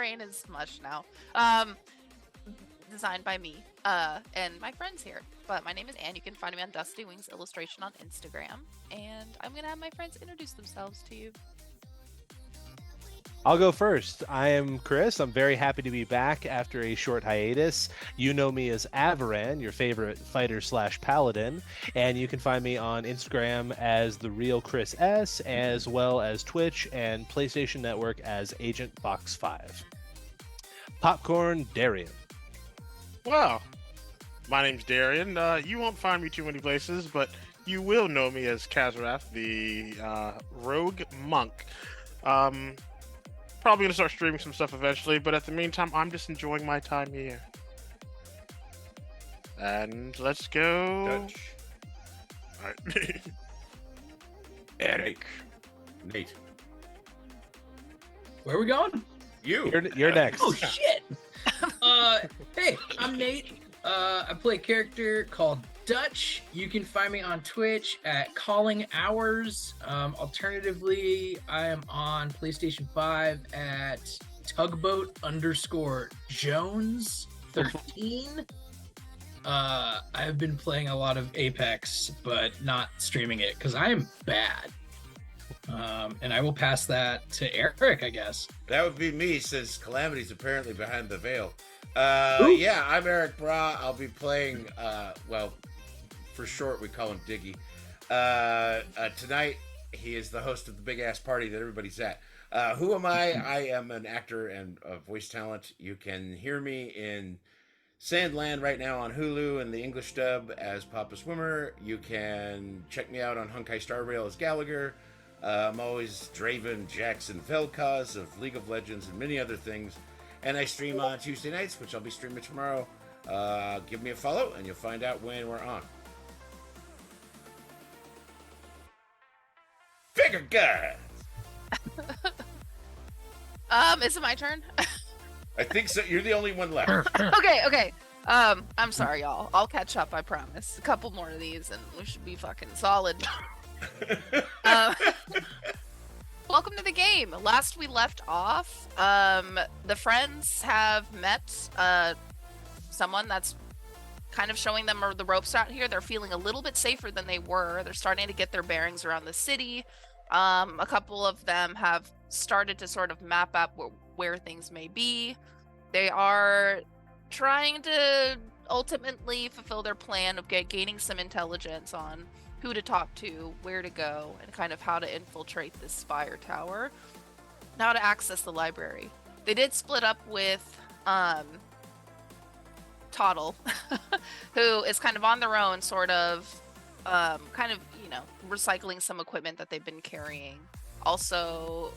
brain is mush now. Designed by me and my friends here. But my name is Anne. You can find me on Dusty Wings Illustration on Instagram. And I'm going to have my friends introduce themselves to you. I'll go first. I am Chris. I'm very happy to be back after a short hiatus. You know me as Avaran, your favorite fighter / paladin, and you can find me on Instagram as the real Chris S, as well as Twitch and PlayStation Network as Agent Box 5. Popcorn Darian. Wow. My name's Darian. You won't find me too many places, but you will know me as Kazarath, the rogue monk. Probably gonna start streaming some stuff eventually, but at the meantime, I'm just enjoying my time here. And let's go. Dutch. Alright. Eric. Nate. Where are we going? You're next. Oh shit! Hey, I'm Nate. I play a character called Dutch. You can find me on Twitch at Calling Hours. Alternatively, I am on PlayStation 5 at Tugboat_Jones13. I've been playing a lot of Apex, but not streaming it because I am bad. And I will pass that to Eric, I guess. That would be me, since Calamity's apparently behind the veil. Yeah, I'm Eric Bra. I'll be playing, well, for short, we call him Diggy. Tonight, he is the host of the big-ass party that everybody's at. Who am I? I am an actor and a voice talent. You can hear me in Sandland right now on Hulu in the English dub as Papa Swimmer. You can check me out on Honkai Star Rail as Gallagher. I'm always Draven Jackson Vel'Koz of League of Legends and many other things. And I stream on Tuesday nights, which I'll be streaming tomorrow. Give me a follow, and you'll find out when we're on. Figure guns! Is it my turn? I think so. You're the only one left. Okay. I'm sorry, y'all. I'll catch up, I promise. A couple more of these, and we should be fucking solid. Welcome to the game. Last we left off, the friends have met someone that's kind of showing them the ropes out here. They're feeling a little bit safer than they were. They're starting to get their bearings around the city. A couple of them have started to sort of map out where things may be. They are trying to ultimately fulfill their plan of gaining some intelligence on who to talk to, where to go, and kind of how to infiltrate this spire tower. Now to access the library. They did split up with Toddle, who is kind of on their own, sort of, recycling some equipment that they've been carrying. Also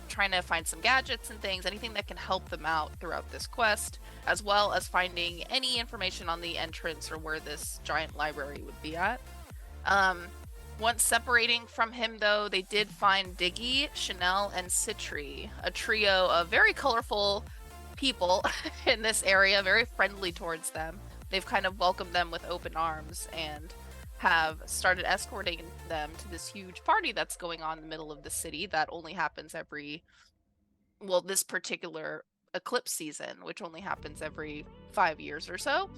trying to find some gadgets and things, anything that can help them out throughout this quest, as well as finding any information on the entrance or where this giant library would be at. Once separating from him, though, they did find Diggy, Chanel, and Citri, a trio of very colorful people in this area, very friendly towards them. They've kind of welcomed them with open arms and have started escorting them to this huge party that's going on in the middle of the city that only happens this particular eclipse season, which only happens every 5 years or so.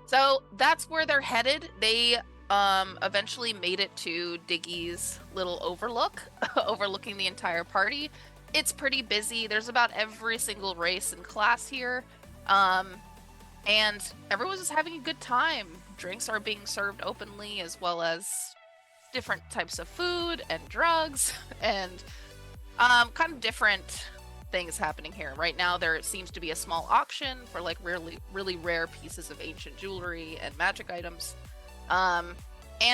So that's where they're headed. They eventually made it to Diggy's little overlook, overlooking the entire party. It's pretty busy. There's about every single race and class here. And everyone's just having a good time. Drinks are being served openly, as well as different types of food and drugs and kind of different things happening here. Right now, there seems to be a small auction for like really rare pieces of ancient jewelry and magic items. And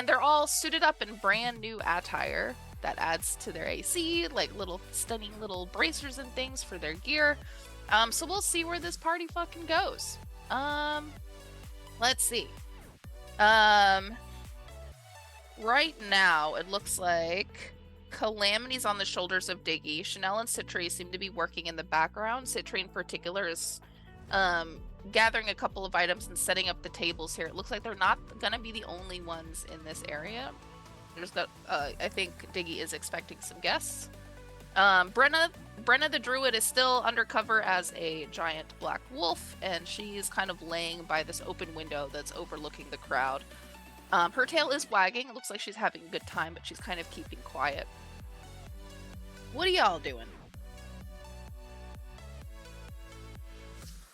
they're all suited up in brand new attire that adds to their AC, like little stunning little bracers and things for their gear. So we'll see where this party fucking goes. Let's see. Right now, it looks like Calamity's on the shoulders of Diggy. Chanel and Citri seem to be working in the background. Citri in particular is gathering a couple of items and setting up the tables here. It looks like they're not gonna be the only ones in this area. There's I think Diggy is expecting some guests. Brenna the druid is still undercover as a giant black wolf, and she's kind of laying by this open window that's overlooking the crowd. Her tail is wagging. It looks like she's having a good time, but she's kind of keeping quiet. What are y'all doing?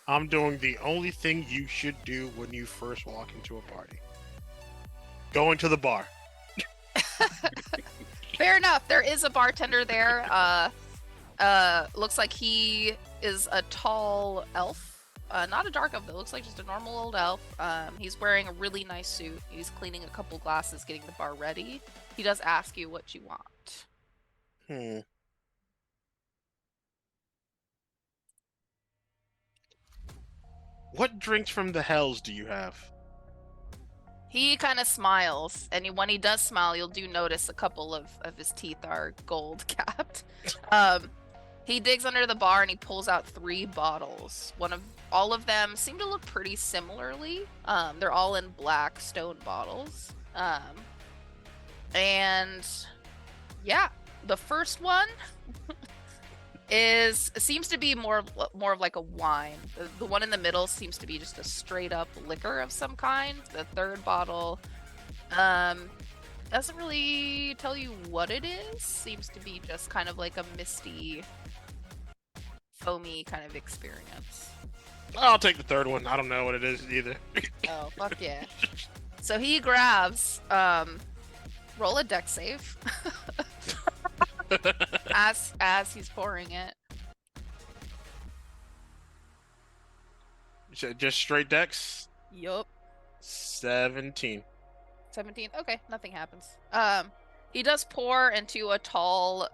I'm doing the only thing you should do when you first walk into a party. Going to the bar. Fair enough. There is a bartender there. Looks like he is a tall elf. Not a dark elf, though. Looks like just a normal old elf. He's wearing a really nice suit. He's cleaning a couple glasses, getting the bar ready. He does ask you what you want. What drinks from the hells do you have? He kind of smiles, and when he does smile, you'll do notice a couple of his teeth are gold capped. He digs under the bar and he pulls out 3 bottles. All of them seem to look pretty similarly. They're all in black stone bottles. And yeah, the first one seems to be more of like a wine. The one in the middle seems to be just a straight up liquor of some kind. The third bottle doesn't really tell you what it is. Seems to be just kind of like a misty, foamy kind of experience. I'll take the third one. I don't know what it is either. Oh, fuck yeah. So he grabs, roll a dex save. as he's pouring it. Just straight dex? Yup. 17. 17. Okay, nothing happens. He does pour into a tall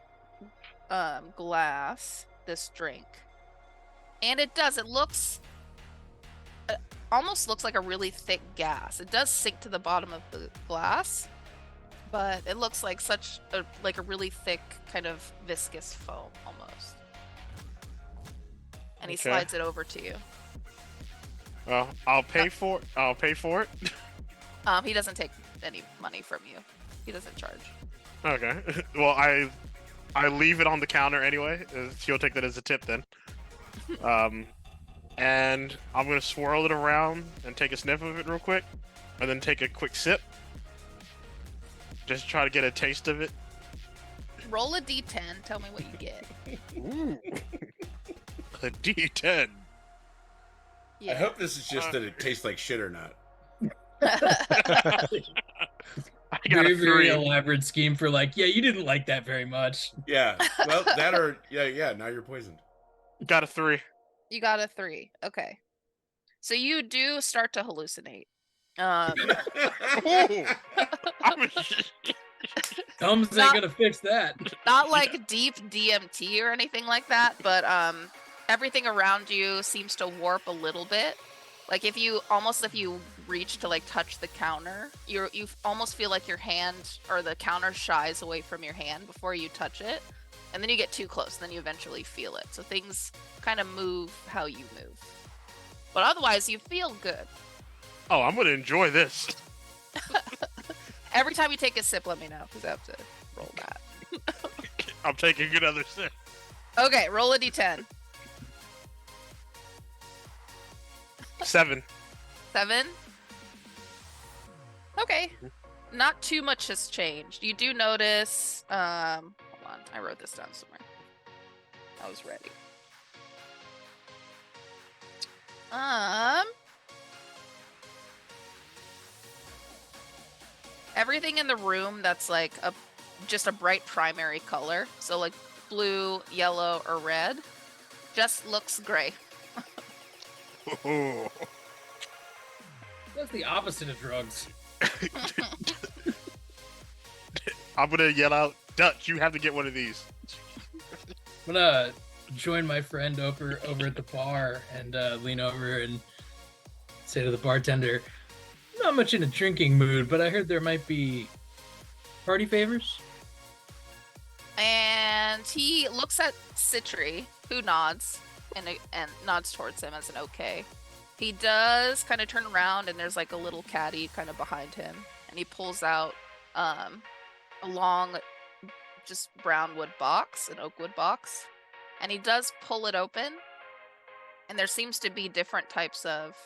glass this drink. And it looks almost looks like a really thick gas. It does sink to the bottom of the glass, but it looks like a really thick kind of viscous foam almost. And he slides it over to you. Well, I'll pay for it. He doesn't take any money from you. He doesn't charge. Okay. Well, I leave it on the counter anyway. He'll take that as a tip then. And I'm gonna swirl it around and take a sniff of it real quick, and then take a quick sip. Just try to get a taste of it. Roll a d10. Tell me what you get. Ooh. A D10. Yeah. I hope this is just that it tastes like shit or not. I got Very, a very 3. elaborate scheme for you didn't like that very much. Yeah. Well, that or yeah. Now you're poisoned. Got a 3. You got a 3. Okay. So you do start to hallucinate. Ooh. Thumbs ain't gonna fix that. Not like deep DMT or anything like that, but everything around you seems to warp a little bit. Like if you reach to touch the counter, you almost feel like your hand or the counter shies away from your hand before you touch it, and then you get too close, and then you eventually feel it. So things kind of move how you move, but otherwise you feel good. Oh, I'm gonna enjoy this. Every time you take a sip, let me know because I have to roll that. I'm taking another sip. Okay, roll a d10. 7. 7. Okay. Not too much has changed. You do notice, hold on, I wrote this down somewhere. I was ready. Everything in the room that's just a bright primary color, so blue, yellow, or red, just looks gray. Ooh. That's the opposite of drugs. I'm gonna yell out, Dutch, you have to get one of these. I'm gonna join my friend over at the bar and lean over and say to the bartender, "Not much in a drinking mood, but I heard there might be party favors." And he looks at Citri, who nods and nods towards him as an okay. He does kind of turn around, and there's a little caddy kind of behind him, and he pulls out a long just brown wood box, an oak wood box, and he does pull it open, and there seems to be different types of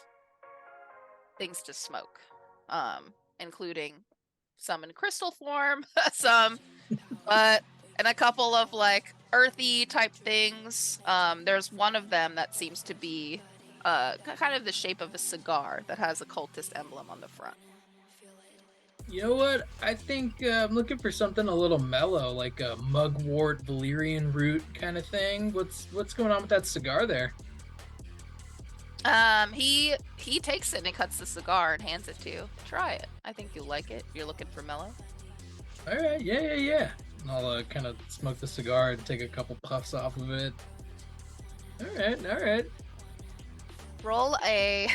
things to smoke, including some in crystal form, some, and a couple of like earthy type things. There's one of them that seems to be kind of the shape of a cigar that has a cultist emblem on the front. You know what? I think I'm looking for something a little mellow, like a mugwort valerian root kind of thing. What's going on with that cigar there? He takes it and he cuts the cigar and hands it to you. Try it. I think you'll like it. You're looking for mellow. All right, yeah. And I'll kind of smoke the cigar and take a couple puffs off of it. All right. Roll a.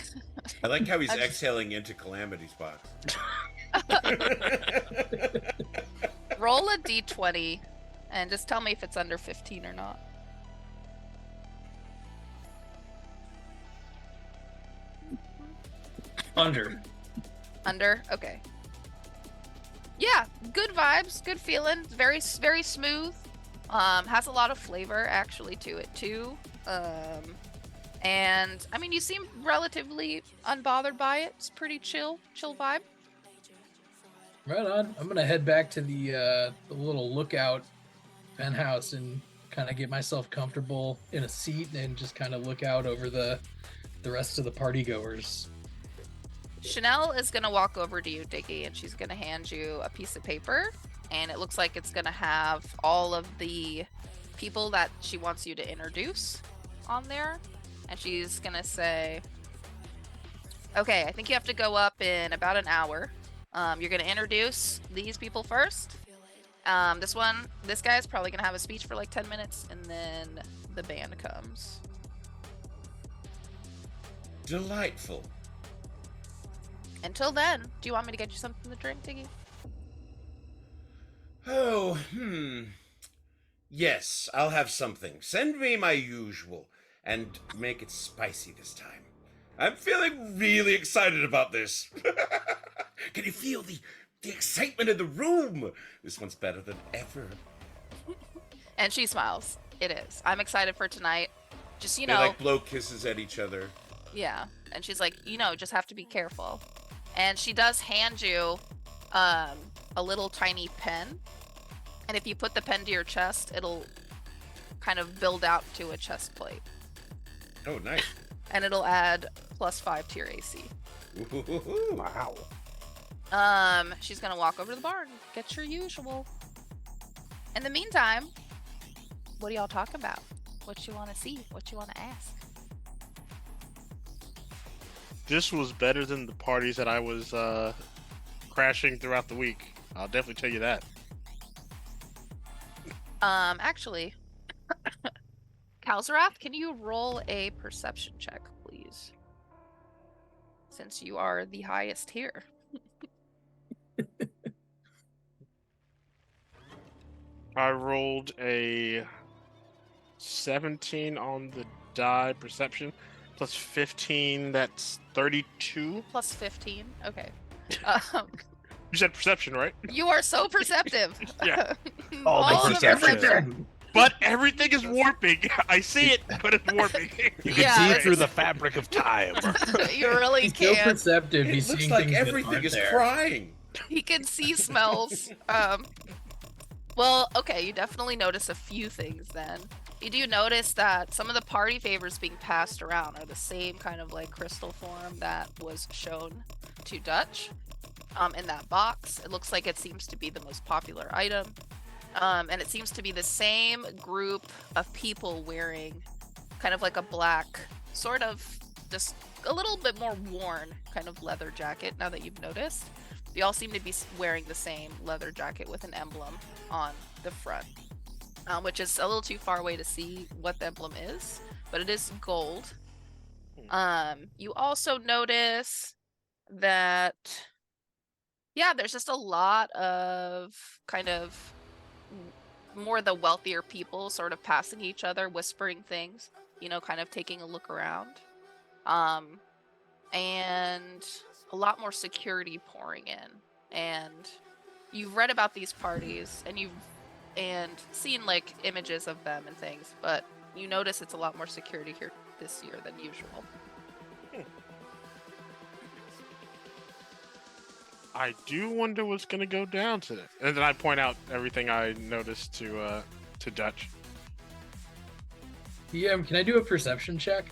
I like how he's I'm just- exhaling into Calamity's box. Roll a d20 and just tell me if it's under 15 or not. Under. Under? Okay. Yeah, good vibes, good feeling. Very, very smooth. Has a lot of flavor actually to it too. And I mean, you seem relatively unbothered by it. It's pretty chill vibe. Right on. I'm gonna head back to the little lookout penthouse and kind of get myself comfortable in a seat and just kind of look out over the rest of the party goers. Chanel is gonna walk over to you, Diggy, and she's gonna hand you a piece of paper, and it looks like it's gonna have all of the people that she wants you to introduce on there, and she's gonna say, okay, I think you have to go up in about an hour. You're gonna introduce these people first. This guy is probably gonna have a speech for like 10 minutes, and then the band comes. Delightful. Until then, do you want me to get you something to drink, Diggy? Oh, Yes, I'll have something. Send me my usual, and make it spicy this time. I'm feeling really excited about this. Can you feel the excitement in the room? This one's better than ever. And she smiles. It is. I'm excited for tonight. Just, They know, like blow kisses at each other. yeah. And she's like, just have to be careful. And she does hand you a little tiny pen. And if you put the pen to your chest, it'll kind of build out to a chest plate. Oh, nice. And it'll add +5 to your AC. Ooh. Wow. She's gonna walk over to the bar and get your usual. In the meantime, what do y'all talk about? What you want to see? What you want to ask? This was better than the parties that I was crashing throughout the week. I'll definitely tell you that. Actually, Kalzarath, can you roll a perception check, please? Since you are the highest here. I rolled a 17 on the die perception, plus 15, that's 32. Plus 15. Okay. You said perception, right? You are so perceptive. Yeah. All the the perception. But everything is warping. I see it, but it's warping. You can Yeah, see it's- through the fabric of time. You really He's so can. perceptive. It He's looks seeing like things that everything aren't is there. crying. He can see smells. Well, okay, you definitely notice a few things then. You do notice that some of the party favors being passed around are the same kind of like crystal form that was shown to Dutch in that box. It looks like it seems to be the most popular item. And it seems to be the same group of people wearing kind of like a black, sort of just a little bit more worn kind of leather jacket now that you've noticed. They all seem to be wearing the same leather jacket with an emblem on the front, which is a little too far away to see what the emblem is, but it is gold. You also notice that, yeah, there's just a lot of kind of more the wealthier people sort of passing each other, whispering things, kind of taking a look around. And a lot more security pouring in. And you've read about these parties, and and seen like images of them and things, but you notice it's a lot more security here this year than usual. I do wonder what's gonna go down today. And then I point out everything I noticed to Dutch. Yeah, can I do a perception check?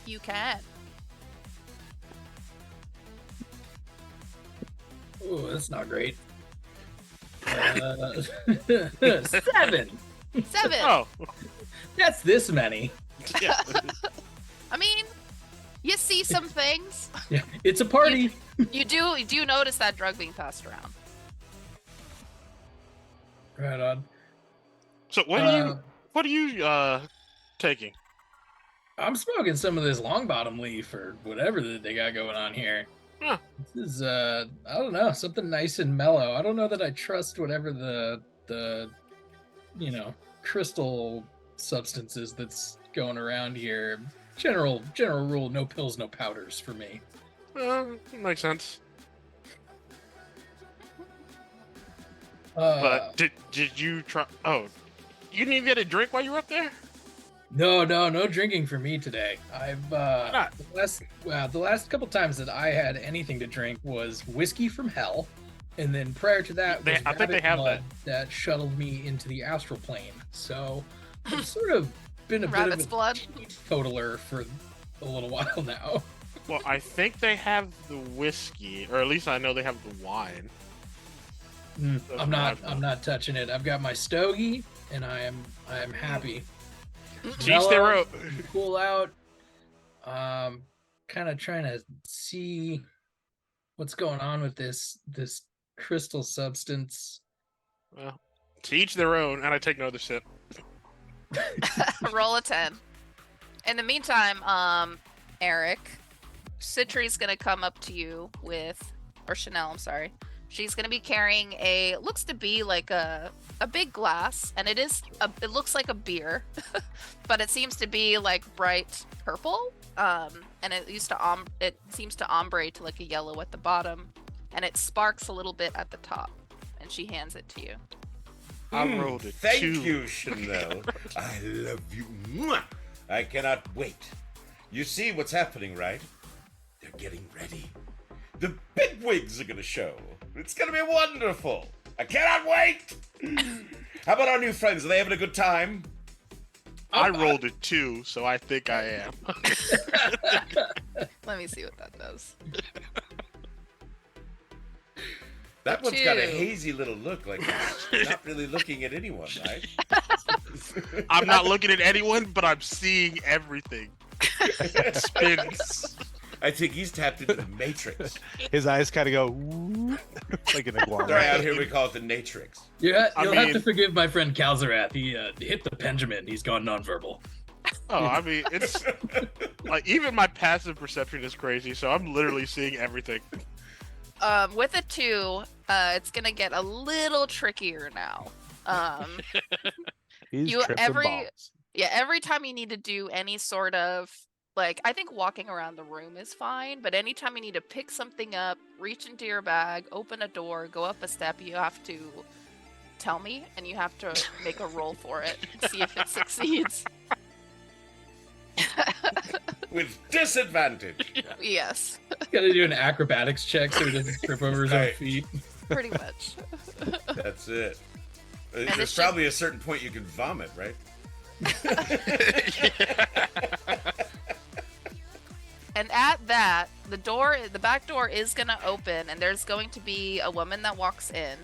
You can. Oh, that's not great. 7. 7. Oh, That's this many. yeah. I mean, you see some things. Yeah, it's a party. You do notice that drug being passed around. Right on. So what are you taking? I'm smoking some of this long bottom leaf or whatever that they got going on here. Huh. This is I don't know, something nice and mellow. I don't know that I trust whatever the crystal substances that's going around here. General rule, no pills, no powders for me. Makes sense. Uh, But did you try? Oh, you didn't even get a drink while you were up there? No drinking for me today. I've not? the last couple times that I had anything to drink was whiskey from hell, and then prior to that was I think they rabbit have blood that shuttled me into the astral plane. So I've sort of been a Rabbit's bit of blood. a teetotaler for a little while now. Well, I think they have the whiskey, or at least I know they have the wine. I'm not touching it. I've got my stogie, and I am happy. To each their own. Cool out. Kind of trying to see what's going on with this crystal substance. Well, to each their own, and I take another sip. Roll a 10. In the meantime, Eric, Citri's gonna come up to you with, or Chanel, I'm sorry. She's gonna be carrying looks to be like a big glass, and it looks like a beer, but it seems to be like bright purple. And it seems to ombre to like a yellow at the bottom, and it sparks a little bit at the top. And she hands it to you. I rolled a Thank 2. you, Chanel. I love you. Mwah! I cannot wait. You see what's happening, right? They're getting ready. The big wigs are going to show. It's going to be wonderful. I cannot wait. How about our new friends? Are they having a good time? I rolled a 2, so I think I am. Let me see what that does. That one's got a 2. hazy little look, like it's not really looking at anyone, right? I'm not looking at anyone, but I'm seeing everything. It spins. I think he's tapped into the Matrix. His eyes kind of go "Woo," like an iguana. Right out here, we call it the Natrix. Yeah, I you'll have to mean- forgive my friend Calzarath. He hit the Benjamin. He's gone nonverbal. Oh, I mean, it's like even my passive perception is crazy, so I'm literally seeing everything. With a 2, it's gonna get a little trickier now. He's You- tripping every- balls. Yeah, every time you need to do any sort of, like, I think walking around the room is fine, but anytime you need to pick something up, reach into your bag, open a door, go up a step, you have to tell me, and you have to make a roll for it and see if it succeeds. With disadvantage. Yes, Got to do an acrobatics check so he doesn't trip over his own Right. feet. pretty much. That's it. this There's should- probably a certain point you can vomit, right? And at that, the back door is gonna open, and there's going to be a woman that walks in.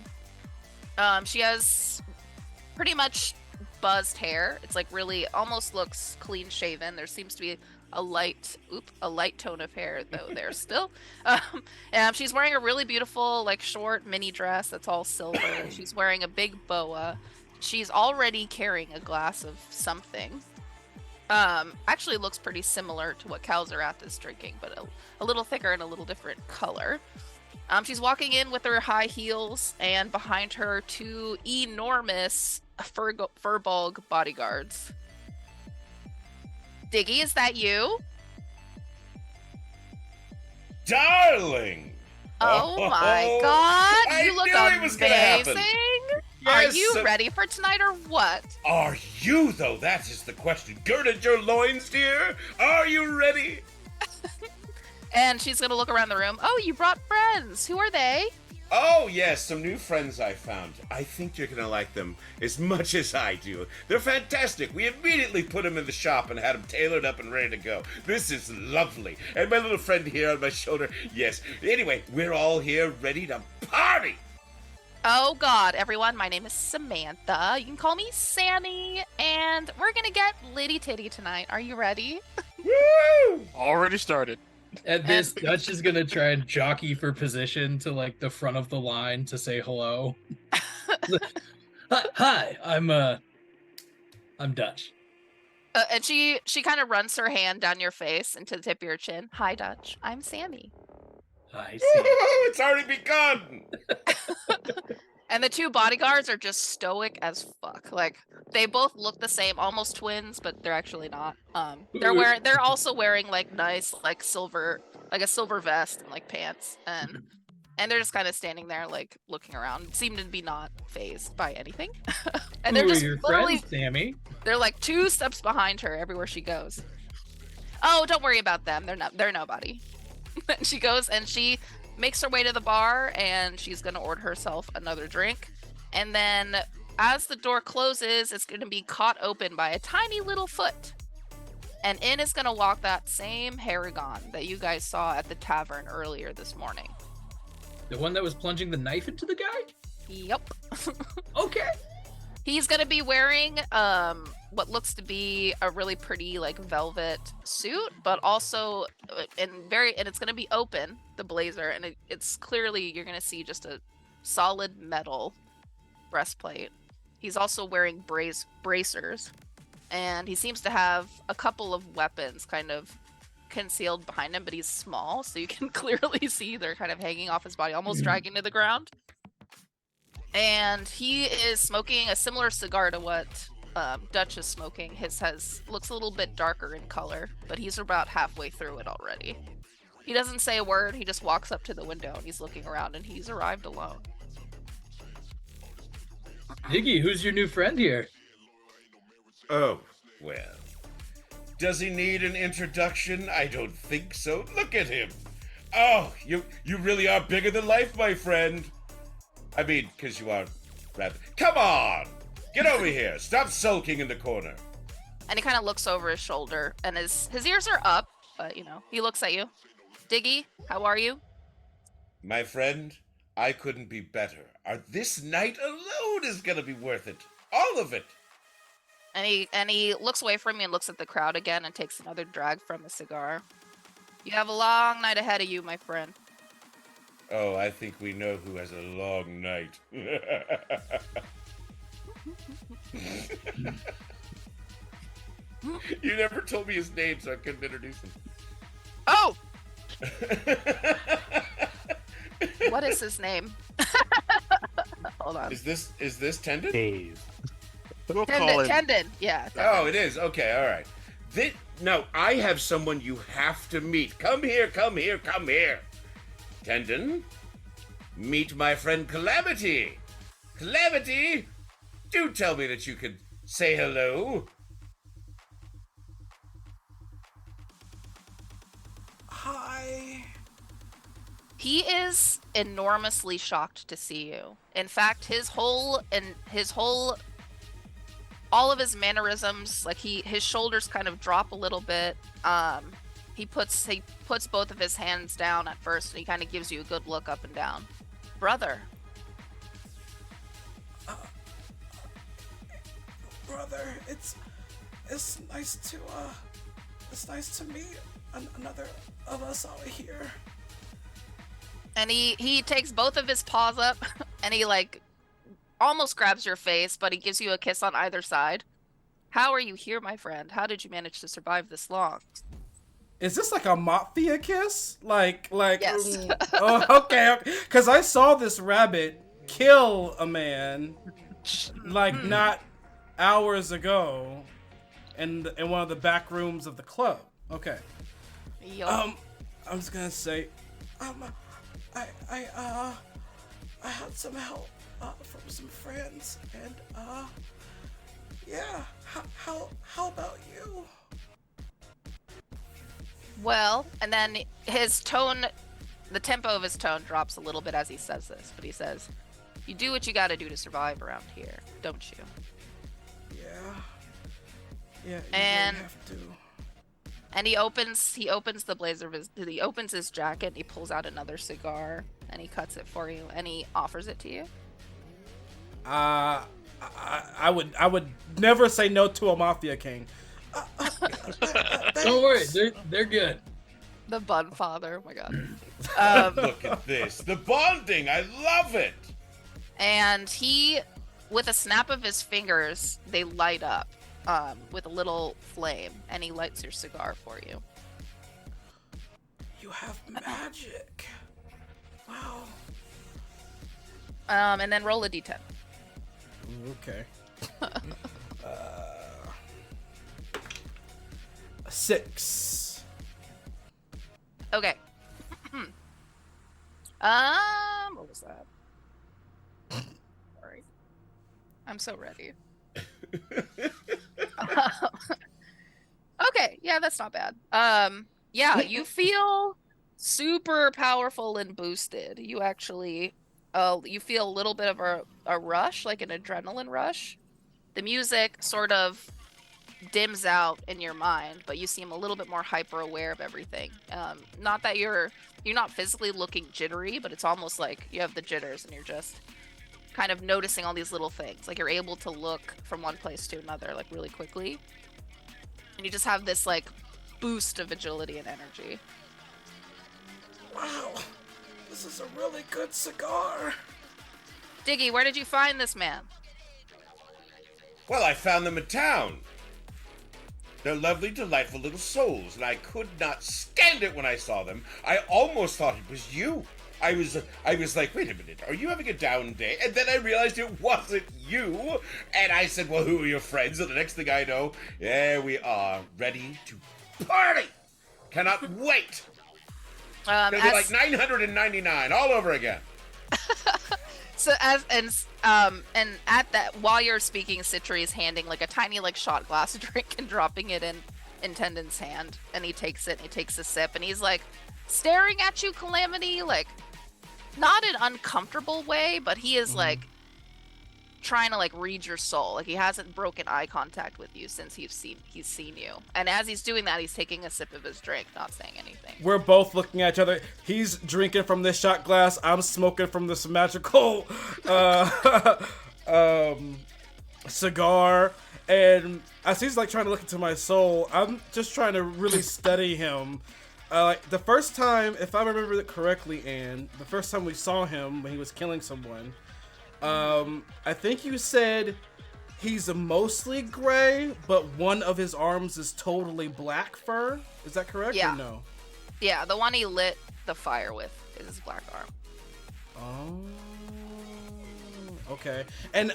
She has pretty much buzzed hair. It's like really almost looks clean shaven. There seems to be a light tone of hair though there still. And she's wearing a really beautiful like short mini dress that's all silver. She's wearing a big boa. She's already carrying a glass of something. Actually looks pretty similar to what Calzarath is drinking, but a little thicker and a little different color. She's walking in with her high heels, and behind her 2 enormous Furbolg bodyguards. Diggy, is that you? Darling! Oh my Oh, god, I you look knew it was gonna happen. amazing! Are Yes. you ready for tonight or what? Are you, though? That is the question. Girded your loins, dear? Are you ready? And she's gonna look around the room. Oh, you brought friends. Who are they? Oh, yes, some new friends I found. I think you're gonna like them as much as I do. They're fantastic. We immediately put them in the shop and had them tailored up and ready to go. This is lovely. And my little friend here on my shoulder, yes. Anyway, we're all here ready to party. Oh God, everyone, my name is Samantha. You can call me Sammy, and we're gonna get litty titty tonight. Are you ready? Woo! Already started. At this, Dutch is gonna try and jockey for position to like the front of the line to say hello. Hi, I'm Dutch. And she kind of runs her hand down your face into the tip of your chin. Hi, Dutch. I'm Sammy. I see. It's already begun. And the two bodyguards are just stoic as fuck. Like they both look the same, almost twins, but they're actually not. They're also wearing like nice like silver, like a silver vest and like pants, and they're just kind of standing there like looking around, seem to be not phased by anything. And they're Who are just your literally friends, Sammy? they're like 2 steps behind her everywhere she goes. Oh, don't worry about them. They're nobody. She goes and she makes her way to the bar, and she's gonna order herself another drink. And then as the door closes, it's gonna be caught open by a tiny little foot. And in is gonna walk that same Haragon that you guys saw at the tavern earlier this morning. The one that was plunging the knife into the guy? Yep. Okay. He's gonna be wearing what looks to be a really pretty like velvet suit, but also and it's gonna be open, the blazer, and it's clearly you're gonna see just a solid metal breastplate. He's also wearing bracers, and he seems to have a couple of weapons kind of concealed behind him, but he's small, so you can clearly see they're kind of hanging off his body, almost dragging to the ground. And he is smoking a similar cigar to what Dutch is smoking. His looks a little bit darker in color, but he's about halfway through it already. He doesn't say a word. He just walks up to the window and he's looking around, and he's arrived alone. Iggy, who's your new friend here? Oh, well. Does he need an introduction? I don't think so. Look at him. Oh, you really are bigger than life, my friend. I mean, because you are rather... Come on! Get over here. Stop sulking in the corner. And he kind of looks over his shoulder, and his ears are up, but, he looks at you. Diggy, how are you? My friend, I couldn't be better. This night alone is gonna be worth it. All of it. And he looks away from me and looks at the crowd again and takes another drag from his cigar. You have a long night ahead of you, my friend. Oh, I think we know who has a long night. You never told me his name, so I couldn't introduce him. Oh! What is his name? Hold on. Is this Tendon? Dave. We'll call him. Tendon. Yeah. Oh, it is. Okay, all right. No, I have someone you have to meet. Come here, come here, come here. Tendon, meet my friend Calamity. Calamity, do tell me that you can say hello. Hi. He is enormously shocked to see you. In fact, all of his mannerisms, like his shoulders kind of drop a little bit. He puts both of his hands down at first, and he kind of gives you a good look up and down. Brother. Brother, it's nice to meet another of us out here. And he takes both of his paws up, and he like almost grabs your face, but he gives you a kiss on either side. How are you here, my friend? How did you manage to survive this long? Is this like a mafia kiss? Like Yes. Oh, okay. Because I saw this rabbit kill a man like not hours ago in one of the back rooms of the club. Okay. Yup. I'm just gonna say, I had some help from some friends, and yeah. How about you? Well, and then his tone, the tempo of his tone drops a little bit as he says this, but he says, "You do what you got to do to survive around here, don't you?" Yeah, you And- really have to. And he opens the blazer of he opens his jacket and he pulls out another cigar and he cuts it for you and he offers it to you. I would never say no to a mafia king. Don't worry, they're good. The bun father, oh my god. Look at this. The bonding. I love it. And he, with a snap of his fingers, they light up with a little flame, and he lights your cigar for you. You have magic. Wow. And then roll a d10. Okay. 6. Okay. What was that? Sorry. I'm so ready. Okay, yeah, that's not bad. Yeah, you feel super powerful and boosted. You actually, you feel a little bit of a rush, like an adrenaline rush. The music sort of dims out in your mind, but you seem a little bit more hyper aware of everything. Not that you're not physically looking jittery, but it's almost like you have the jitters and you're just kind of noticing all these little things. Like you're able to look from one place to another like really quickly. And you just have this like boost of agility and energy. Wow. This is a really good cigar. Diggy, where did you find this man? Well, I found them in town. They're lovely, delightful little souls, and I could not stand it when I saw them. I almost thought it was you. I was like, wait a minute, are you having a down day? And then I realized it wasn't you. And I said, well, who are your friends? And the next thing I know, there we are, ready to party. Cannot wait. It'll be like 999 all over again. So and at that, while you're speaking, Citri is handing like a tiny like shot glass drink and dropping it in Tendon's hand, and he takes it and he takes a sip and he's like staring at you, Calamity, like not an uncomfortable way, but he is like trying to like read your soul. Like he hasn't broken eye contact with you since he's seen you. And as he's doing that, he's taking a sip of his drink, not saying anything. We're both looking at each other. He's drinking from this shot glass. I'm smoking from this magical cigar. And as he's like trying to look into my soul, I'm just trying to really study him. Like the first time, if I remember it correctly, Anne, the first time we saw him when he was killing someone, I think you said he's mostly gray, but one of his arms is totally black fur. Is that correct? Yeah. Or no? Yeah, the one he lit the fire with is his black arm. Oh, okay. And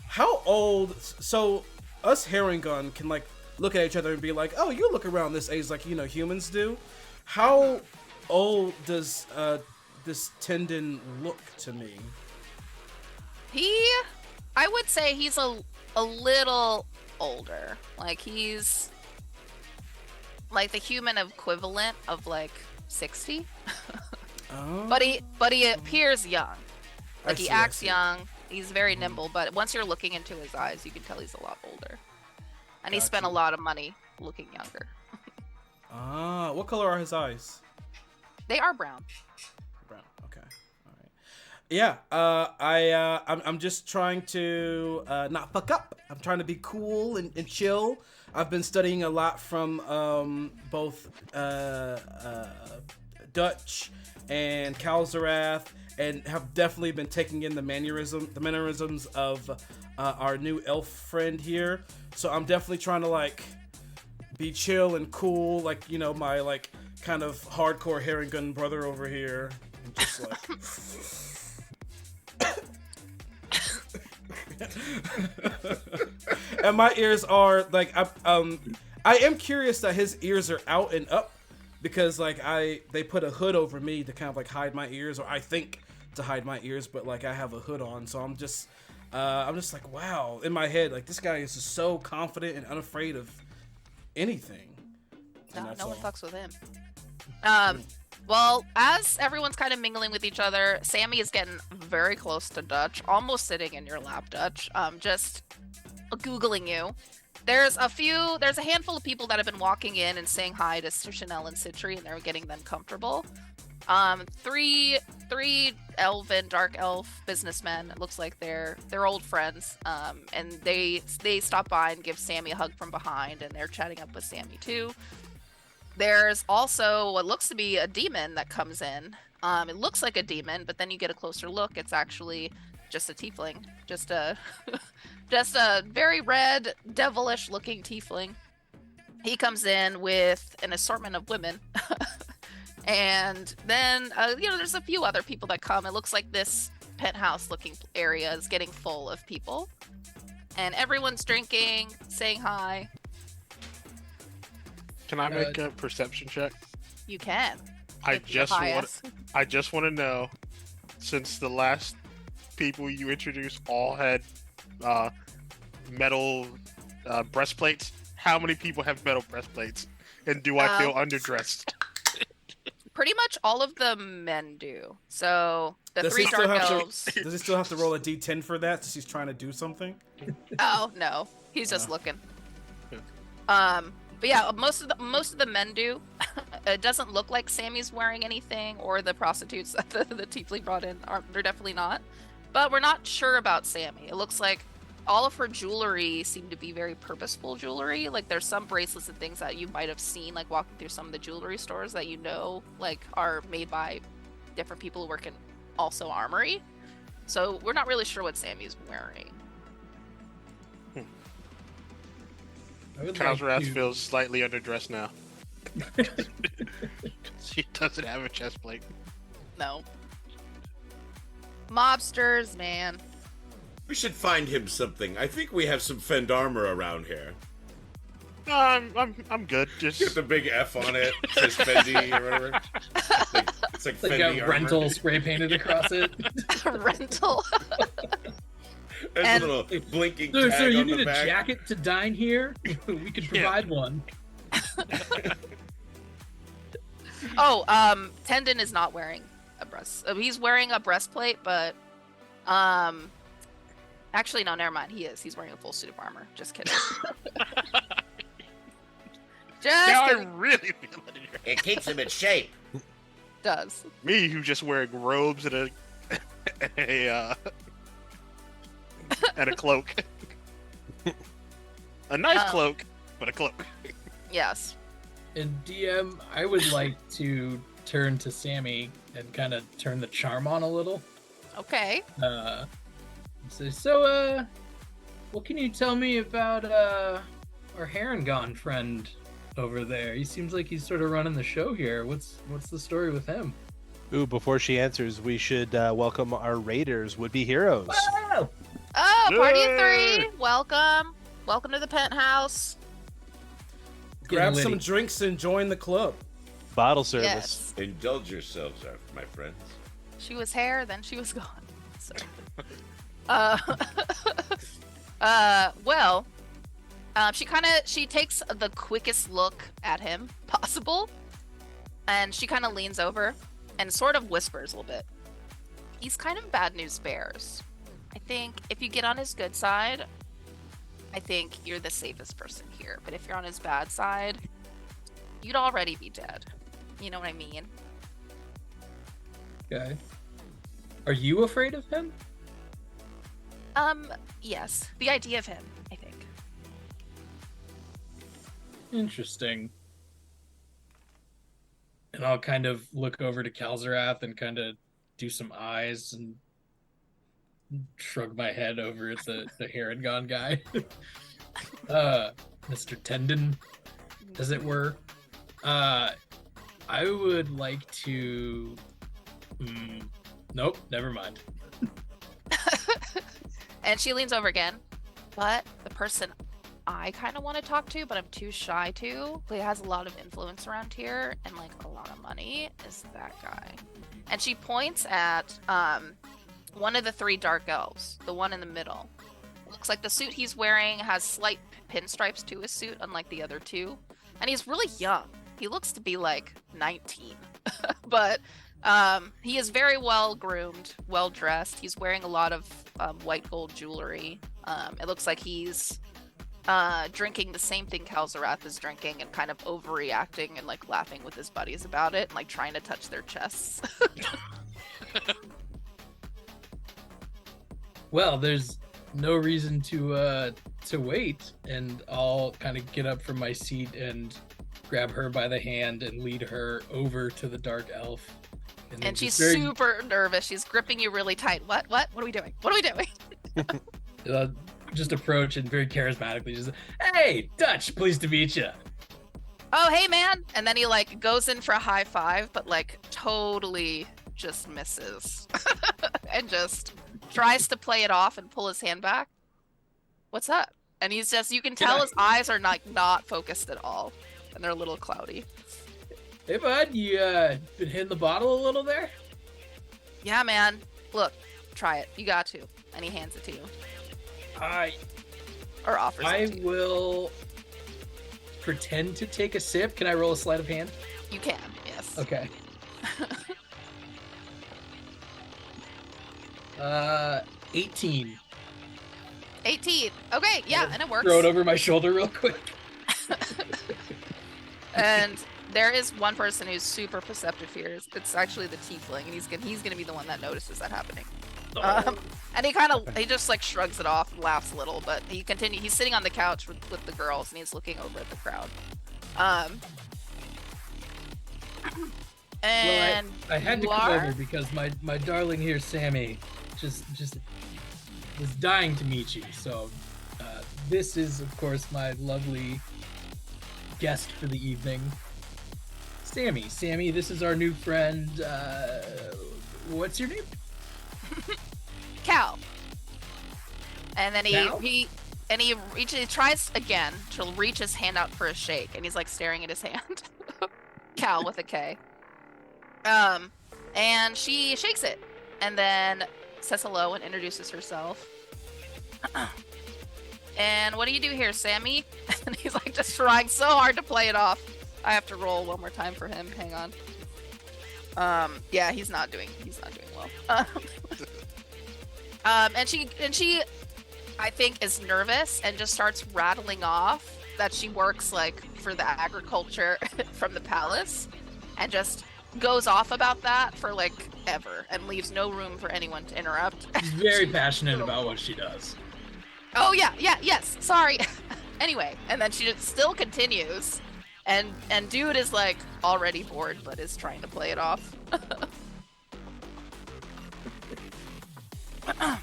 how old? So us Herringun can like look at each other and be like, "Oh, you look around this age like humans do." How old does this Tendon look to me? I would say he's a little older. Like he's like the human equivalent of like 60. Oh. But he appears young. Like he I acts see. young. He's very nimble, but once you're looking into his eyes, you can tell he's a lot older. And he spent a Gotcha. lot of money looking younger. What color are his eyes? They are brown. Brown. Okay. All right. Yeah. I'm just trying to not fuck up. I'm trying to be cool and chill. I've been studying a lot from both Dutch and Kalzarath, and have definitely been taking in the mannerisms of our new elf friend here. So I'm definitely trying to like be chill and cool, like my like kind of hardcore Herringun brother over here, and just like. And my ears are like I am curious that his ears are out and up, because like they put a hood over me to kind of like hide my ears, or I think to hide my ears, but like I have a hood on, so I'm just like, wow. In my head, like this guy is just so confident and unafraid of anything. And No, that's no one all. fucks with him. Well, as everyone's kind of mingling with each other, Sammy is getting very close to Dutch, almost sitting in your lap, Dutch. Just Googling you. There's a handful of people that have been walking in and saying hi to Chanel and Citri, and they're getting them comfortable. Three elven, dark elf businessmen. It looks like they're old friends. And they stop by and give Sammy a hug from behind, and they're chatting up with Sammy too. There's also what looks to be a demon that comes in. It looks like a demon, but then you get a closer look. It's actually just a tiefling, just a very red, devilish-looking tiefling. He comes in with an assortment of women, and then there's a few other people that come. It looks like this penthouse-looking area is getting full of people, and everyone's drinking, saying hi. Can I make a perception check? You can. I With your just high want ass. I just want to know, since the last people you introduced all had metal breastplates, how many people have metal breastplates? And do I feel underdressed? Pretty much all of the men do. So the Does three he still dark have to- elves. Does he still have to roll a d10 for that since he's trying to do something? Oh no, he's just looking. But yeah, most of the men do. It doesn't look like Sammy's wearing anything, or the prostitutes that the tiefling brought in they're definitely not. But we're not sure about Sammy. It looks like all of her jewelry seemed to be very purposeful jewelry. Like there's some bracelets and things that you might have seen, like walking through some of the jewelry stores that like are made by different people who work in also armory. So we're not really sure what Sammy's wearing. Kalsrath feels slightly underdressed now. She doesn't have a chest plate. No. Mobsters, man. We should find him something. I think we have some Fend armor around here. No, I'm good. Just Get the big F on it. It says Fendi or whatever. It's like Like Fendi a armor. rental spray painted across it. Rental. There's And- a little blinking Sir, tag sir, you on need the a back. jacket to dine here? We could provide one. Oh, Tendon is not wearing a he's wearing a breastplate, but actually no, never mind. He is. He's wearing a full suit of armor. Just kidding. Just now kidding. I really feel it. It keeps him in shape. Does. Me, who's just wearing robes and a cloak. A nice cloak, but a cloak. Yes. And DM, I would like to turn to Sammy and kind of turn the charm on a little. Okay. So, what can you tell me about our Harangon friend over there? He seems like he's sort of running the show here. What's the story with him? Ooh, before she answers, we should welcome our raiders, would-be heroes. Oh! Oh, party of Yay! 3. Welcome. Welcome to the penthouse. Grab Getting some litty. drinks and join the club. Bottle service. Yes. Indulge yourselves, my friends. She was hair, then she was gone. So. Well, she takes the quickest look at him possible, and she kind of leans over and sort of whispers a little bit. He's kind of bad news bears. I think if you get on his good side, I think you're the safest person here. But if you're on his bad side, you'd already be dead. You know what I mean? Okay. Are you afraid of him? Yes. The idea of him, I think. Interesting. And I'll kind of look over to Kalzarath and kind of do some eyes and shrug my head over at the Harangon guy. Mr. Tendon, as it were. I would like to... Nope, never mind. And she leans over again. But the person I kind of want to talk to, but I'm too shy to. He has a lot of influence around here and like a lot of money. Is that guy? And she points at one of the 3 dark elves, the one in the middle. Looks like the suit he's wearing has slight pinstripes to his suit, unlike the other 2. And he's really young. He looks to be like 19. But he is very well groomed, well dressed. He's wearing a lot of white gold jewelry. It looks like he's drinking the same thing Kalzarath is drinking and kind of overreacting and like laughing with his buddies about it and like trying to touch their chests. Well, there's no reason to wait, and I'll kind of get up from my seat and grab her by the hand and lead her over to the dark elf. then And she's just super nervous. She's gripping you really tight. What? What are we doing? What are we doing? just approach and very charismatically just, hey, Dutch, pleased to meet you. Oh, hey, man. And then he like goes in for a high five, but like totally just misses and just tries to play it off and pull his hand back. What's up? And he's just, you can tell his eyes are not focused at all. And they're a little cloudy. Hey, bud, you been hitting the bottle a little there? Yeah, man. Look, try it. You got to. And he hands it to you. Or offers it to you. Will pretend to take a sip. Can I roll a sleight of hand? You can, yes. Okay. 18. 18. Okay, yeah, and it works. Throw it over my shoulder real quick. And there is one person who's super perceptive here. It's actually the tiefling, and he's gonna be the one that notices that happening. And he just like shrugs it off and laughs a little, but he's sitting on the couch with the girls and he's looking over at the crowd. And well, I had to come over because my darling here, Sammy, just was dying to meet you. So this is, of course, my lovely guest for the evening, Sammy, this is our new friend. What's your name? Cal. And then Cal? he tries again to reach his hand out for a shake, and he's like staring at his hand. Cal with a K. And she shakes it, and then says hello and introduces herself. And what do you do here, Sammy? And he's like just trying so hard to play it off. I have to roll one more time for him. Hang on. Yeah, he's not doing well. And she I think is nervous and just starts rattling off that she works like for the agriculture from the palace, and just goes off about that for like ever and leaves no room for anyone to interrupt. She's very passionate about what she does. Oh yes, sorry. Anyway, and then she just still continues, and dude is like already bored but is trying to play it off.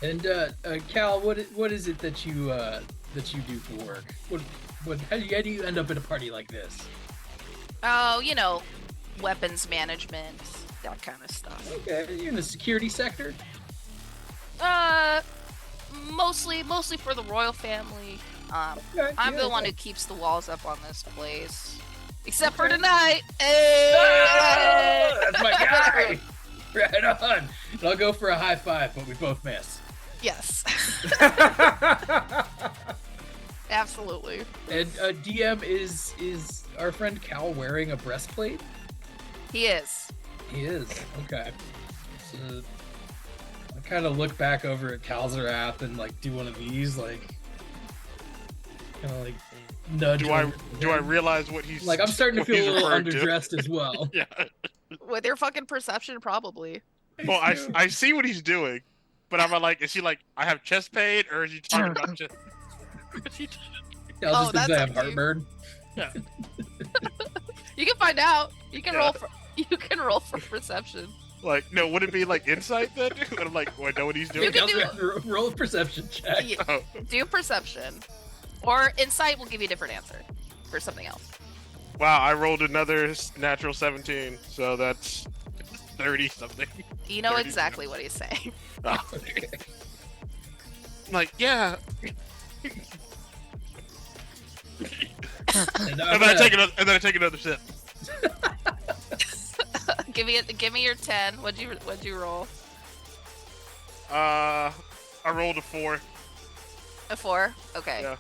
And Cal, what is it that you do for work? How do you end up at a party like this? Oh, weapons management, that kind of stuff. Okay, you're in the security sector? Mostly for the royal family. Okay, I'm yeah, the one okay. who keeps the walls up on this place. Except for tonight. Hey! Oh, that's my guy! Right on. And I'll go for a high five, but we both miss. Yes. Absolutely. And DM, is our friend Cal wearing a breastplate? He is. He is. Okay. So I kind of look back over at Kalzarath and like do one of these, like kind of like nudge. Do I realize what he's like? I'm starting to what he's feel a little referring to? underdressed as well. Yeah. With your fucking perception, probably. Well, I see what he's doing, but I'm like, is he like, I have chest pain, or is he talking about chest? Cal just thinks I have heartburn. Yeah. You can find out. You can roll for perception. Like, no, would it be like insight then? And I'm like, do I know what he's doing? You can do Kalzarath, roll a perception check. Yeah, Oh. do perception. Or insight will give you a different answer for something else. Wow, I rolled another natural 17, so that's 30 something. You know 30, exactly what he's saying. Oh. Like, yeah. And And then I take another sip. Give me your 10. What'd you roll? I rolled a 4. A 4. Okay. Yeah.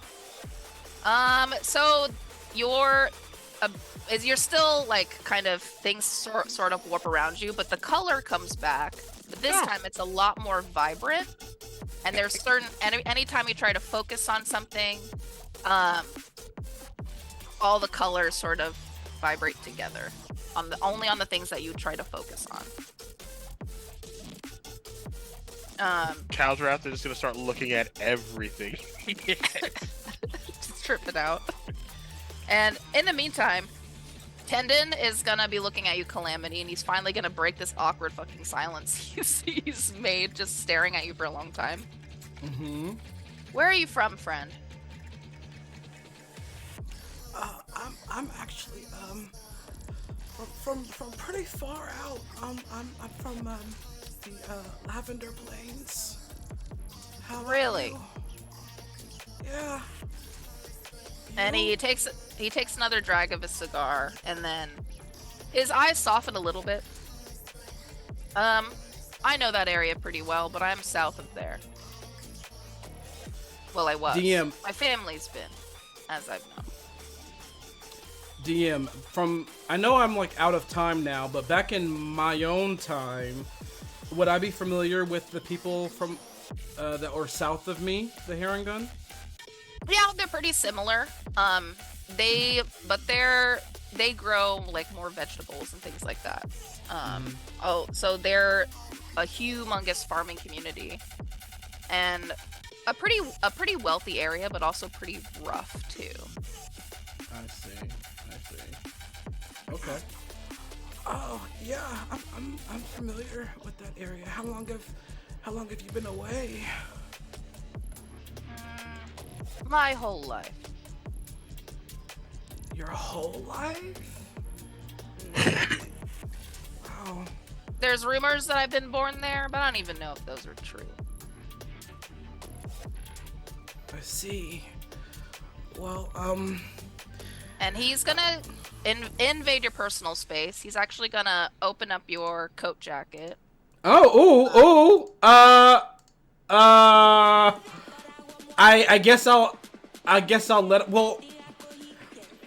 So you're still like kind of things sort of warp around you, but the color comes back. But this time it's a lot more vibrant. And there's anytime you try to focus on something, all the colors sort of vibrate together only on the things that you try to focus on. Caldrath is just gonna start looking at everything. Just trip it out. And in the meantime, Tendon is gonna be looking at you, Calamity, and he's finally gonna break this awkward fucking silence he's made just staring at you for a long time. Mm-hmm. Where are you from, friend? I'm actually from pretty far out. I'm from the Lavender Plains. How about Really? you? Yeah. And You? he takes another drag of his cigar, and then his eyes soften a little bit. I know that area pretty well, but I'm south of there. Well, I was. DM. My family's been, as I've known. DM, I know I'm like out of time now, but back in my own time, would I be familiar with the people from that were south of me, the Herringun? Yeah, they're pretty similar. They grow like more vegetables and things like that. So they're a humongous farming community, and a pretty wealthy area, but also pretty rough too. I see. Okay. Oh yeah, I'm familiar with that area. How long have you been away? My whole life. Your whole life? Wow. There's rumors that I've been born there, but I don't even know if those are true. I see. Well, And he's gonna invade your personal space. He's actually gonna open up your coat jacket. I guess I'll let. Well,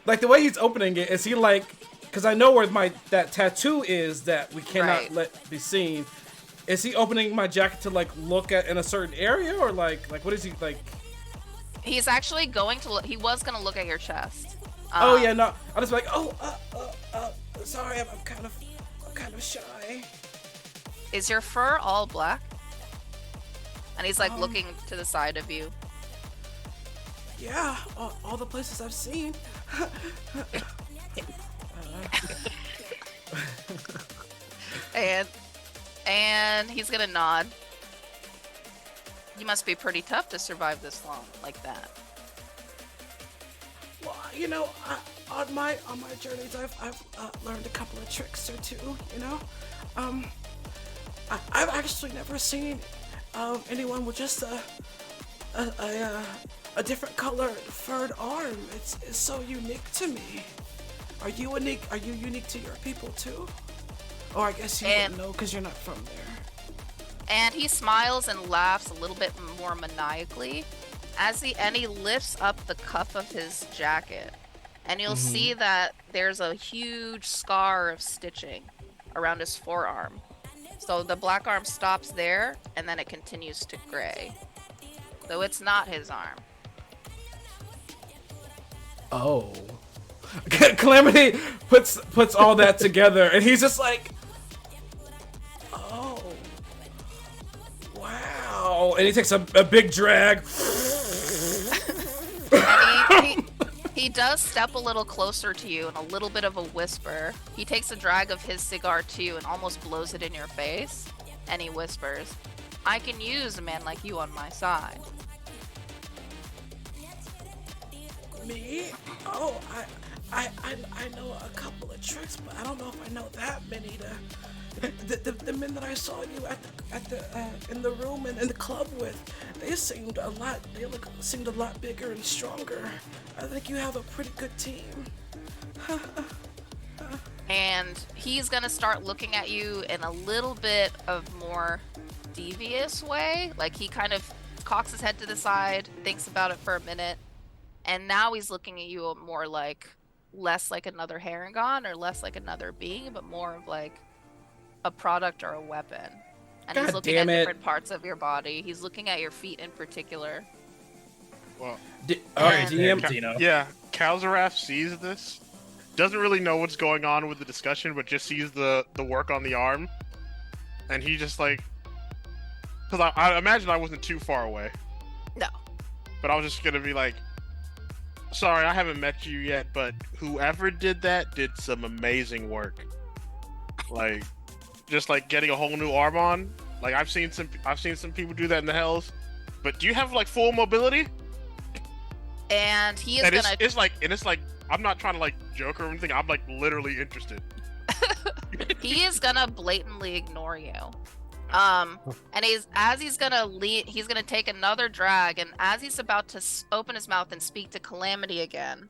like the way he's opening it, is he like? Because I know where that tattoo is that we cannot let be seen. Is he opening my jacket to like look at in a certain area, or like what is he like? He's actually going to look. He was gonna look at your chest. Oh yeah, no. I'll just be like, sorry, I'm kind of shy. Is your fur all black? And he's like looking to the side of you. Yeah, all the places I've seen. And he's gonna nod. You must be pretty tough to survive this long like that. Well, you know, on my journeys, I've learned a couple of tricks or two. You know, I've actually never seen anyone with just a different colored furred arm. It's so unique to me. Are you unique to your people too? Or I guess you wouldn't know because you're not from there. And he smiles and laughs a little bit more maniacally as he lifts up the cuff of his jacket, and you'll see that there's a huge scar of stitching around his forearm. So the black arm stops there, and then it continues to gray. So it's not his arm. oh. Calamity puts all that together, and he's just like, Oh, wow. And he takes a big drag. And he does step a little closer to you in a little bit of a whisper. He takes a drag of his cigar too and almost blows it in your face. And he whispers, "I can use a man like you on my side." me? Oh, I know a couple of tricks, but I don't know if I know that many to. The men that I saw you at the in the room and in the club with, they seemed a lot bigger and stronger. I think you have a pretty good team. And he's gonna start looking at you in a little bit of more devious way. Like he kind of cocks his head to the side, thinks about it for a minute, and now he's looking at you more like less like another Harangon or less like another being, but more of like a product or a weapon. And he's God looking damn at it. different parts of your body. He's looking at your feet in particular. Well, All right, And- DM. Dino. yeah, Kalzaraf sees this, doesn't really know what's going on with the discussion, but just sees the work on the arm, and he just like, because I imagine I wasn't too far away, No. but I was just gonna be like, sorry, I haven't met you yet, but whoever did that did some amazing work. Like, just like getting a whole new arm on. Like I've seen some people do that in the Hells, but do you have like full mobility? And he is And gonna it's like I'm not trying to like joke or anything. I'm like literally interested. he is gonna blatantly ignore you. And he's gonna take another drag, and as he's about to open his mouth and speak to Calamity again,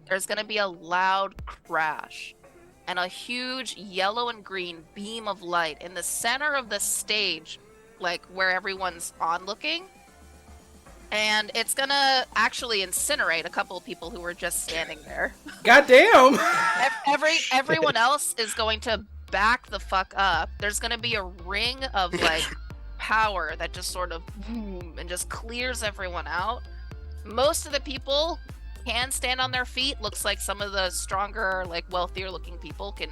there's gonna be a loud crash, and a huge yellow and green beam of light in the center of the stage, like where everyone's onlooking. And it's gonna actually incinerate a couple of people who were just standing there. God damn. Everyone else is going to back the fuck up. There's gonna be a ring of like power that just sort of boom and just clears everyone out. Most of the people can stand on their feet. Looks like some of the stronger, like wealthier looking people can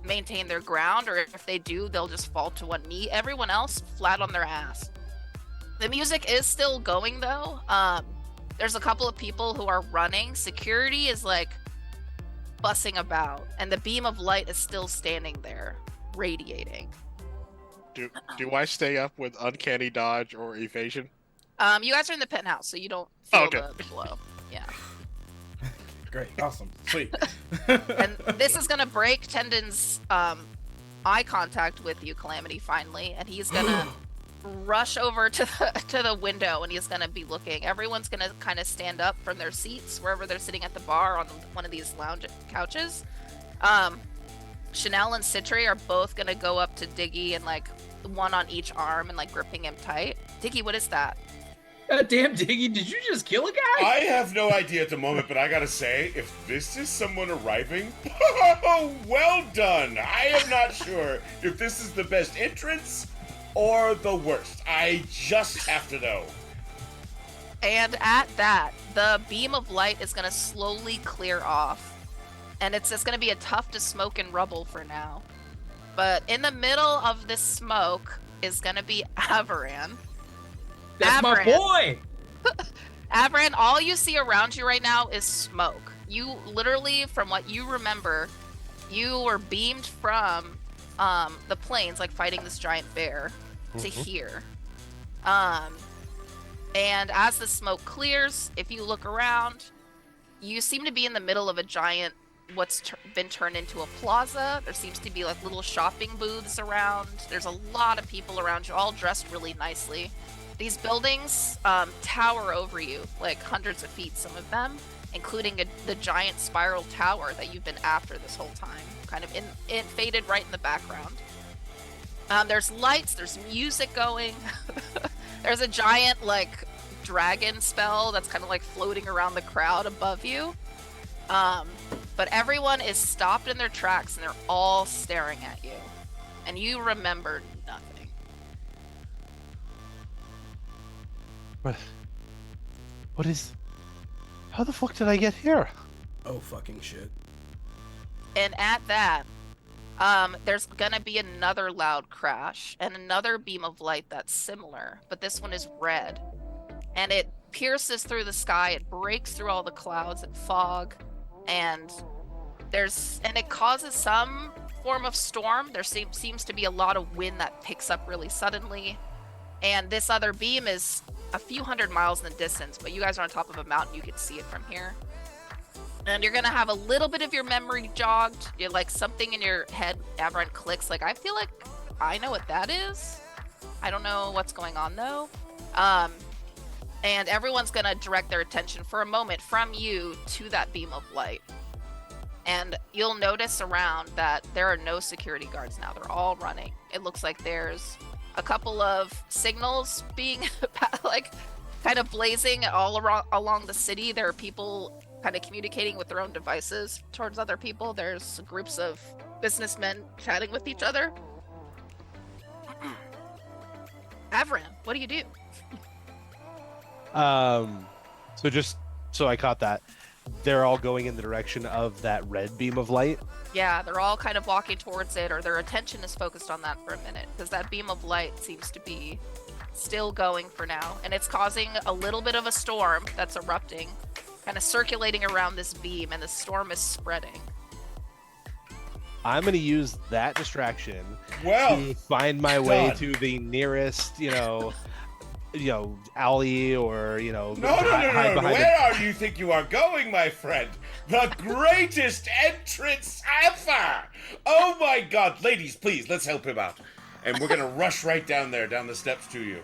maintain their ground, or if they do, they'll just fall to one knee. Everyone else flat on their ass. The music is still going though. There's a couple of people who are running. Security is like bussing about, and the beam of light is still standing there, radiating. Do I stay up with uncanny dodge or evasion? You guys are in the penthouse, so you don't feel Okay. the blow. Yeah. Great. Awesome. Sweet. And this is gonna break Tendon's eye contact with you, Calamity, finally, and he's gonna rush over to the window, and he's gonna be looking. Everyone's gonna kind of stand up from their seats wherever they're sitting at the bar on one of these lounge couches. Chanel and Citri are both gonna go up to Diggy and like one on each arm and like gripping him tight. Diggy, what is that? God damn, Diggy, did you just kill a guy? I have no idea at the moment, but I gotta say, if this is someone arriving, well done. I am not sure if this is the best entrance or the worst. I just have to know. And at that, the beam of light is going to slowly clear off. And it's just going to be a tuft of smoke and rubble for now. But in the middle of this smoke is going to be Avaran. That's my Avaran. boy! Avaran, all you see around you right now is smoke. You literally, from what you remember, you were beamed from the plains, like fighting this giant bear, to here. And as the smoke clears, if you look around, you seem to be in the middle of a giant, been turned into a plaza. There seems to be like little shopping booths around. There's a lot of people around you, all dressed really nicely. These buildings tower over you, like hundreds of feet, some of them, including the giant spiral tower that you've been after this whole time, kind of faded right in the background. There's lights, there's music going. There's a giant, like, dragon spell that's kind of like floating around the crowd above you. But everyone is stopped in their tracks and they're all staring at you. And you remember nothing. What is... How the fuck did I get here? Oh, fucking shit. And at that, there's gonna be another loud crash and another beam of light that's similar, but this one is red. And it pierces through the sky, it breaks through all the clouds and fog, and it causes some form of storm. There seems to be a lot of wind that picks up really suddenly. And this other beam is a few hundred miles in the distance, but you guys are on top of a mountain, you can see it from here. And you're gonna have a little bit of your memory jogged. You're like something in your head, Aberrant clicks. Like, I feel like I know what that is. I don't know what's going on though. And everyone's gonna direct their attention for a moment from you to that beam of light. And you'll notice around that there are no security guards now. They're all running. It looks like there's a couple of signals being like kind of blazing all along the city. There are people kind of communicating with their own devices towards other people. There's groups of businessmen chatting with each other. Avram, what do you do? So just so I caught that, they're all going in the direction of that red beam of light. Yeah, they're all kind of walking towards it, or their attention is focused on that for a minute, because that beam of light seems to be still going for now, and it's causing a little bit of a storm that's erupting, kind of circulating around this beam, and the storm is spreading. I'm going to use that distraction Well, to find my way done. to the nearest, alley, or No, hide behind Where are you think you are going, my friend? The greatest entrance ever! Oh my God, ladies, please, let's help him out. And we're gonna rush right down there, down the steps to you.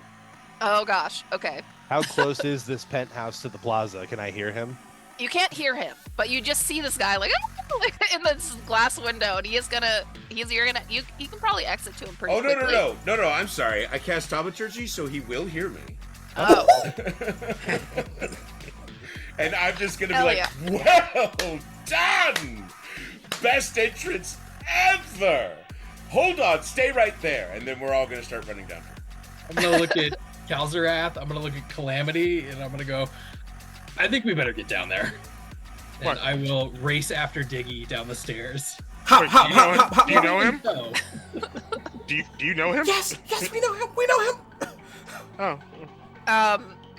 Oh gosh, okay. How close is this penthouse to the plaza? Can I hear him? You can't hear him, but you just see this guy like in this glass window, and you can probably exit to him pretty Oh, quickly. no, I'm sorry. I cast thaumaturgy, so he will hear me. Oh. And I'm just gonna Hell be like, well done! Best entrance ever! Hold on, stay right there, and then we're all gonna start running down. I'm gonna look at Kalzarath, I'm gonna look at Calamity, and I'm gonna go, I think we better get down there. And What? I will race after Diggy down the stairs. Hop, Wait, hop, hop, hop, hop. do you know him? No. Do you know him? Yes, we know him. We know him. Oh.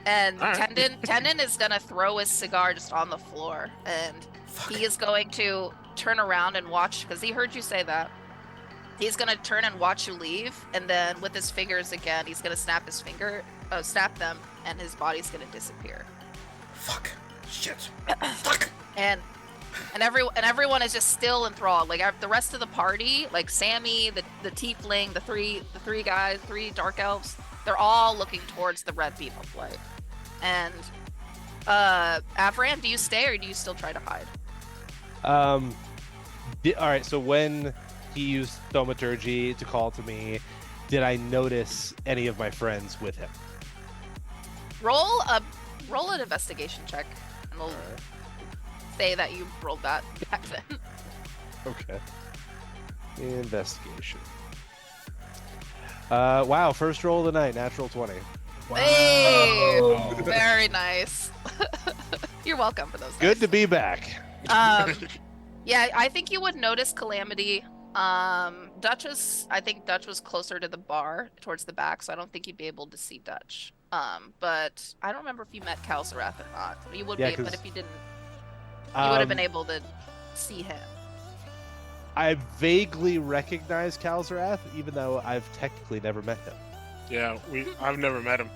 And All right. Tendon is gonna throw his cigar just on the floor, and he is going to turn around and watch, because he heard you say that. He's gonna turn and watch you leave, and then with his fingers again, he's gonna snap them, and his body's gonna disappear. Fuck. Shit. Fuck. And everyone is just still enthralled. Like the rest of the party, like Sammy, the tiefling, the three guys, 3 dark elves, they're all looking towards the red beam of light. And Avram, do you stay or do you still try to hide? All right, so when he used thaumaturgy to call to me, did I notice any of my friends with him? Roll an investigation check, and we'll say that you rolled that back then. Okay. Investigation. Wow, first roll of the night, natural 20. Hey, Wow. very nice. You're welcome for those. Good to be back. Yeah, I think you would notice Calamity. I think Dutch was closer to the bar, towards the back, so I don't think you'd be able to see Dutch. But I don't remember if you met Kalsarath or not. You would Yeah, be, but 'cause, if you didn't, you would have been able to see him. I vaguely recognize Kalzarath, even though I've technically never met him. Yeah, I've never met him.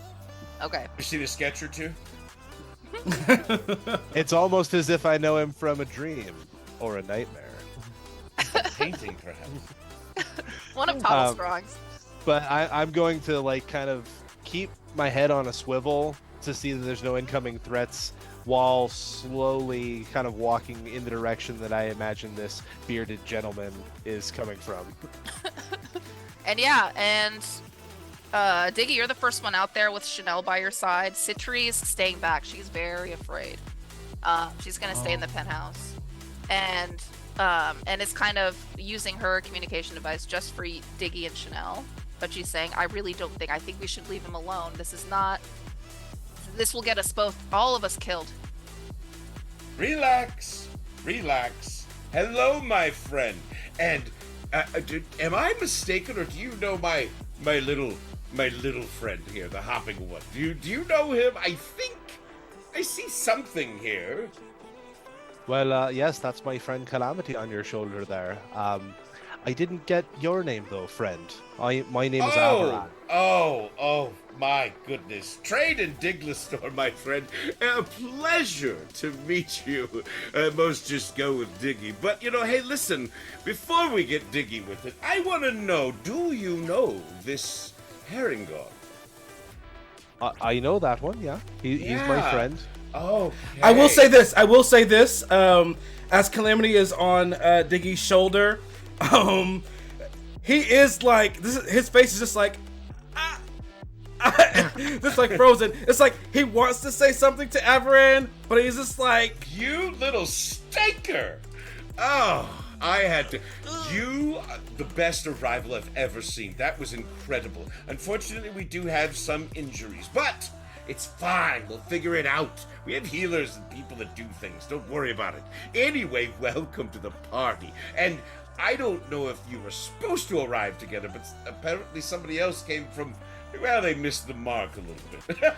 Okay. You see the sketch or two? It's almost as if I know him from a dream or a nightmare. Painting, perhaps. One of Tuttle Strong's. But I'm going to kind of keep my head on a swivel to see that there's no incoming threats, while slowly kind of walking in the direction that I imagine this bearded gentleman is coming from. And yeah, and Diggy, you're the first one out there with Chanel by your side. Citri's staying back. She's very afraid. She's gonna stay in the penthouse, and is kind of using her communication device just for Diggy and Chanel. But she's saying, I think we should leave him alone. This will get us both, all of us, killed. Relax. Hello, my friend. And am I mistaken, or do you know my little friend here, the hopping one? Do you know him? I think I see something here. Well, yes, that's my friend Calamity on your shoulder there. I didn't get your name though, friend. My name is Oh, Avaran. my goodness. Trade and Diglistor, my friend. A pleasure to meet you. Most just go with Diggy. But, hey, listen, before we get Diggy with it, I want to know, do you know this Herringon? I know that one, yeah. He's my Yeah. friend. Oh, I will say this. As Calamity is on Diggy's shoulder, he is like his face is just like just like frozen. It's like he wants to say something to Avaran, but he's just like, You little stinker! Oh, I had to. You, the best arrival I've ever seen. That was incredible. Unfortunately, we do have some injuries, but it's fine. We'll figure it out. We have healers and people that do things. Don't worry about it. Anyway, welcome to the party. And I don't know if you were supposed to arrive together, but apparently somebody else came from. Well, they missed the mark a little bit.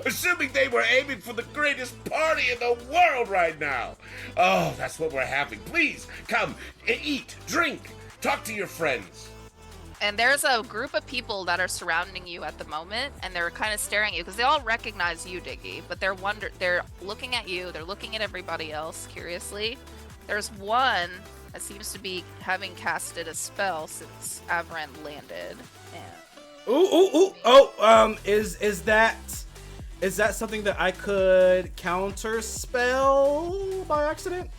Assuming they were aiming for the greatest party in the world right now. Oh, that's what we're having. Please, come, eat, drink, talk to your friends. And there's a group of people that are surrounding you at the moment, and they're kind of staring at you because they all recognize you, Diggy, but they're looking at you, they're looking at everybody else curiously. There's one that seems to be having casted a spell since Avaran landed. is that something that I could counter spell by accident?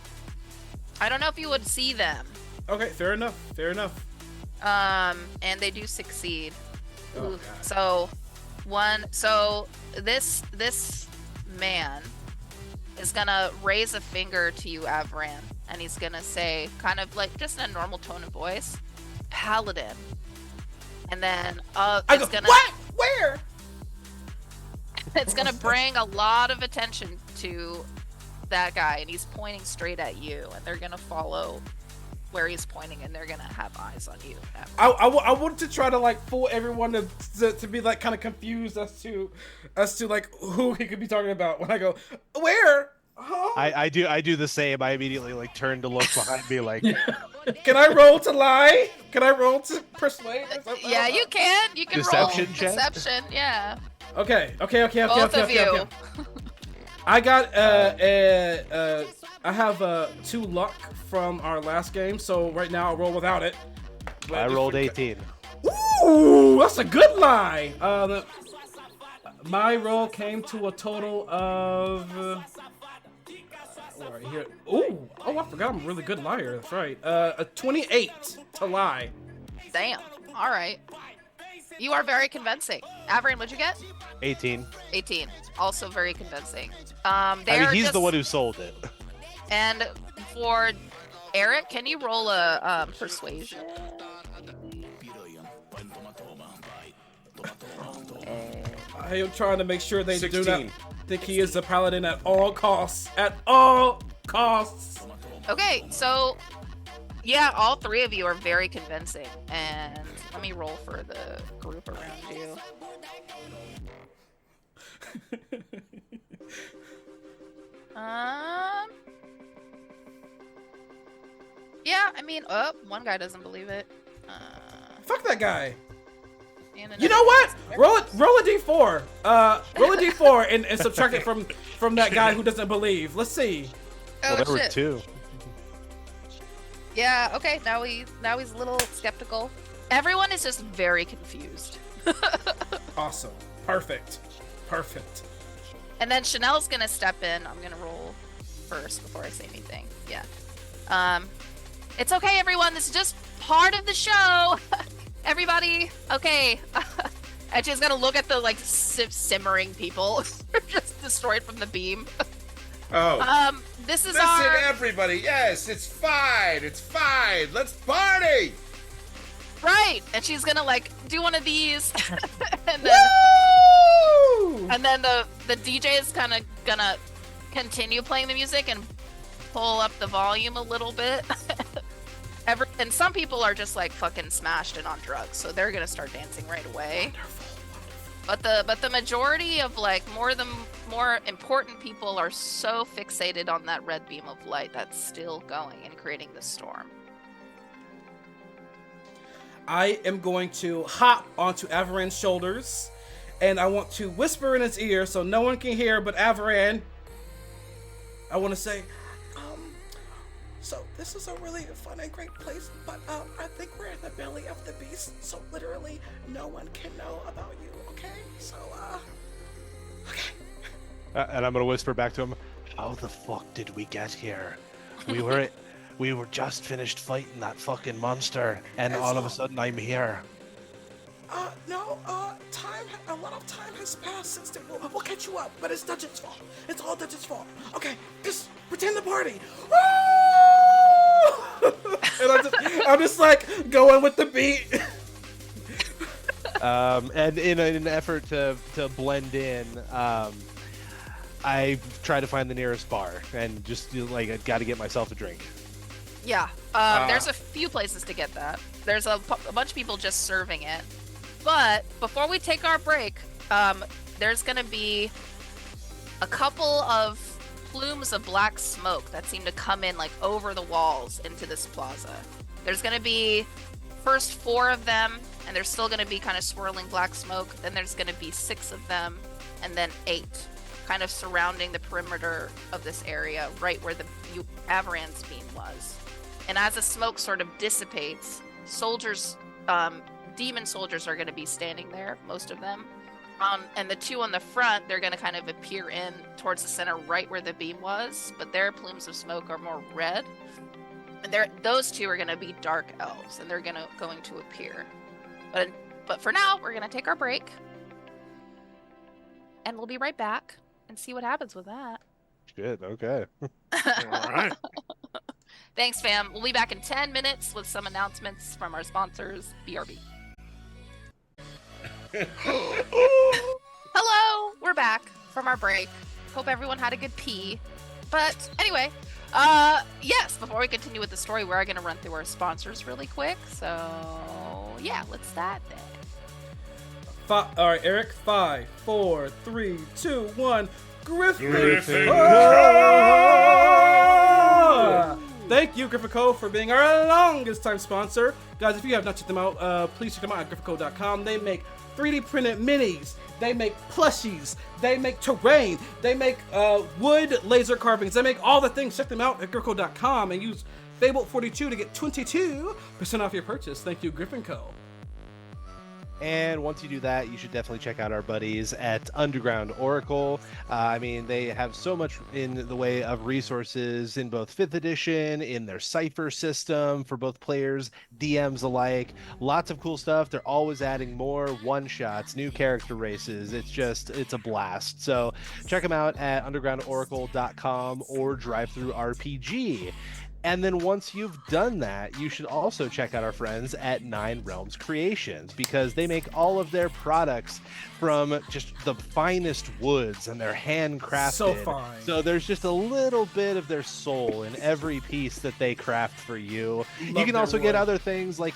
I don't know if you would see them. Okay, fair enough. And they do succeed. Oh, So this man is gonna raise a finger to you, Avaran, and he's gonna say, kind of like just in a normal tone of voice, Paladin. And then what? Where? It's gonna bring a lot of attention to that guy, and he's pointing straight at you, and they're gonna follow where he's pointing, and they're gonna have eyes on you. I wanted to try to like fool everyone to be like kind of confused as to like who he could be talking about when I go where. Huh? I do the same. I immediately like turn to look behind me like Can I roll to lie? Can I roll to persuade? Yeah, you can. You can Deception roll check? deception. Yeah. Okay. Both of you. I got I have 2 luck from our last game, so right now I'll roll without it. I rolled 18. Ooh, that's a good lie. My roll came to a total of. Right here. Ooh, I forgot I'm a really good liar. That's right. A 28 to lie. Damn. All right. You are very convincing. Avaran, what'd you get? 18. 18. Also very convincing. I mean, he's the one who sold it. And for Eric, can you roll a persuasion? I am trying to make sure they 16. do not think he is a paladin at all costs. At all costs. Okay, so yeah, all 3 of you are very convincing. And let me roll for the group around you. Yeah, I mean, one guy doesn't believe it. Fuck that guy. And You know what? Roll a d4. Roll a d4 and subtract it from that guy who doesn't believe. Let's see. Oh, Well, there were shit. 2. Yeah, okay, now he's a little skeptical. Everyone is just very confused. Awesome. Perfect. And then Chanel's gonna step in. I'm gonna roll first before I say anything. Yeah. It's okay, everyone. This is just part of the show. Everybody, okay. And she's gonna look at the like simmering people just destroyed from the beam. Oh. This is Listen, our. everybody. Yes, it's fine. Let's party. Right, and she's gonna like do one of these, and then Woo! and then the DJ is kind of gonna continue playing the music and pull up the volume a little bit. And some people are just like fucking smashed and on drugs, so they're gonna start dancing right away. Wonderful. But the majority of like more important people are so fixated on that red beam of light that's still going and creating the storm. I am going to hop onto Avaran's shoulders, and I want to whisper in his ear so no one can hear but Avaran. I want to say, so this is a really fun and great place, but I think we're in the belly of the beast, so literally no one can know about you, okay? So, okay. And I'm gonna whisper back to him, how the fuck did we get here? We were just finished fighting that fucking monster, and all of a sudden I'm here. No, a lot of time has passed since then. We'll catch you up, but it's Dutch's fault. It's all Dutch's fault. Okay, just pretend the party. And I'm just like going with the beat. And in an effort to blend in, I try to find the nearest bar and just like I got to get myself a drink. Yeah, there's a few places to get that. There's a bunch of people just serving it. But before we take our break, there's going to be a couple of plumes of black smoke that seem to come in like over the walls into this plaza. There's going to be first 4 of them, and there's still going to be kind of swirling black smoke. Then there's going to be 6 of them, and then 8 kind of surrounding the perimeter of this area, right where the Avaran's beam was. And as the smoke sort of dissipates, soldiers, demon soldiers are going to be standing there, most of them. And the 2 on the front, they're going to kind of appear in towards the center, right where the beam was, but their plumes of smoke are more red. And those 2 are going to be dark elves, and they're going to appear. But for now, we're going to take our break, and we'll be right back and see what happens with that. Shit, okay. All right. Thanks, fam. We'll be back in 10 minutes with some announcements from our sponsors, BRB. Hello, we're back from our break. Hope everyone had a good pee. But anyway, yes, before we continue with the story, we're going to run through our sponsors really quick. So, yeah, let's start then. All right, Eric. 5, 4, 3, 2, 1. Griffin Thank you, Griffin Co., for being our longest time sponsor. Guys, if you have not checked them out, please check them out at griffinco.com. They make 3D printed minis. They make plushies. They make terrain. They make wood laser carvings. They make all the things. Check them out at griffinco.com and use Fable42 to get 22% off your purchase. Thank you, Griffin Co. And once you do that, you should definitely check out our buddies at Underground Oracle. I mean, they have so much in the way of resources in both 5th edition, in their Cypher system for both players, DMs alike. Lots of cool stuff. They're always adding more one-shots, new character races. It's a blast. So check them out at undergroundoracle.com or DriveThruRPG. And then once you've done that, you should also check out our friends at 9 Realms Creations, because they make all of their products from just the finest woods, and they're handcrafted. So fine. So there's just a little bit of their soul in every piece that they craft for you. You can their also get wood. other things like,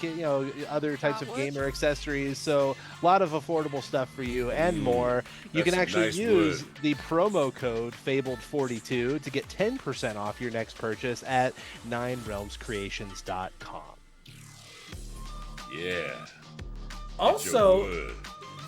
other types of gamer accessories. So a lot of affordable stuff for you and more. You can That's actually nice use wood. the promo code Fabled42 to get 10% off your next purchase at 9realmscreations.com. Yeah. Also, Get your wood.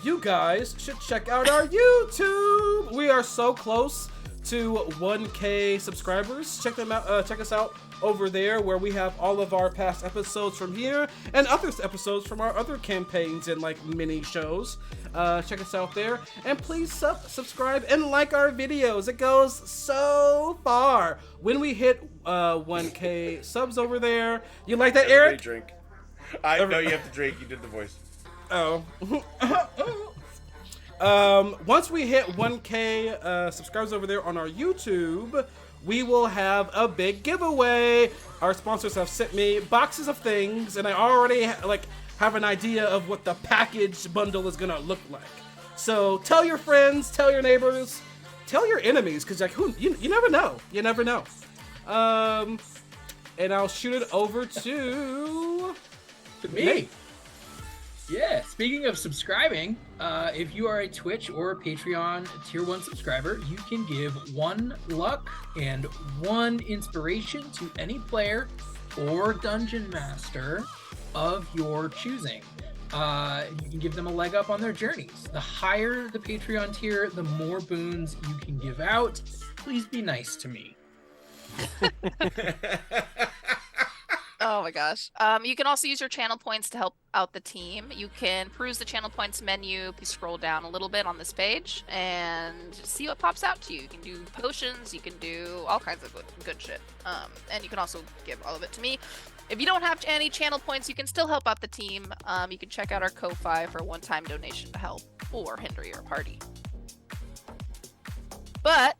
you guys should check out our YouTube. We are so close to 1K subscribers. Check them out. Check us out over there, where we have all of our past episodes from here and other episodes from our other campaigns and like mini shows. Check us out there, and please subscribe and like our videos. It goes so far. When we hit 1K subs over there, you like that, Everybody Eric? drink. I know you have to drink. You did the voice. Oh. Once we hit 1K subscribers over there on our YouTube, we will have a big giveaway. Our sponsors have sent me boxes of things, and I already have an idea of what the package bundle is gonna look like. So tell your friends, tell your neighbors, tell your enemies, because you never know. You never know. And I'll shoot it over to Me. Nate. Yeah, speaking of subscribing, if you are a Twitch or a Patreon tier 1 subscriber, you can give 1 luck and 1 inspiration to any player or dungeon master of your choosing. You can give them a leg up on their journeys. The higher the Patreon tier, the more boons you can give out. Please be nice to me. Oh my gosh. You can also use your channel points to help out the team. You can peruse the channel points menu if you scroll down a little bit on this page and see what pops out to you. You can do potions, you can do all kinds of good shit. And you can also give all of it to me. If you don't have any channel points, you can still help out the team. You can check out our Ko-Fi for a one-time donation to help or hinder your party. But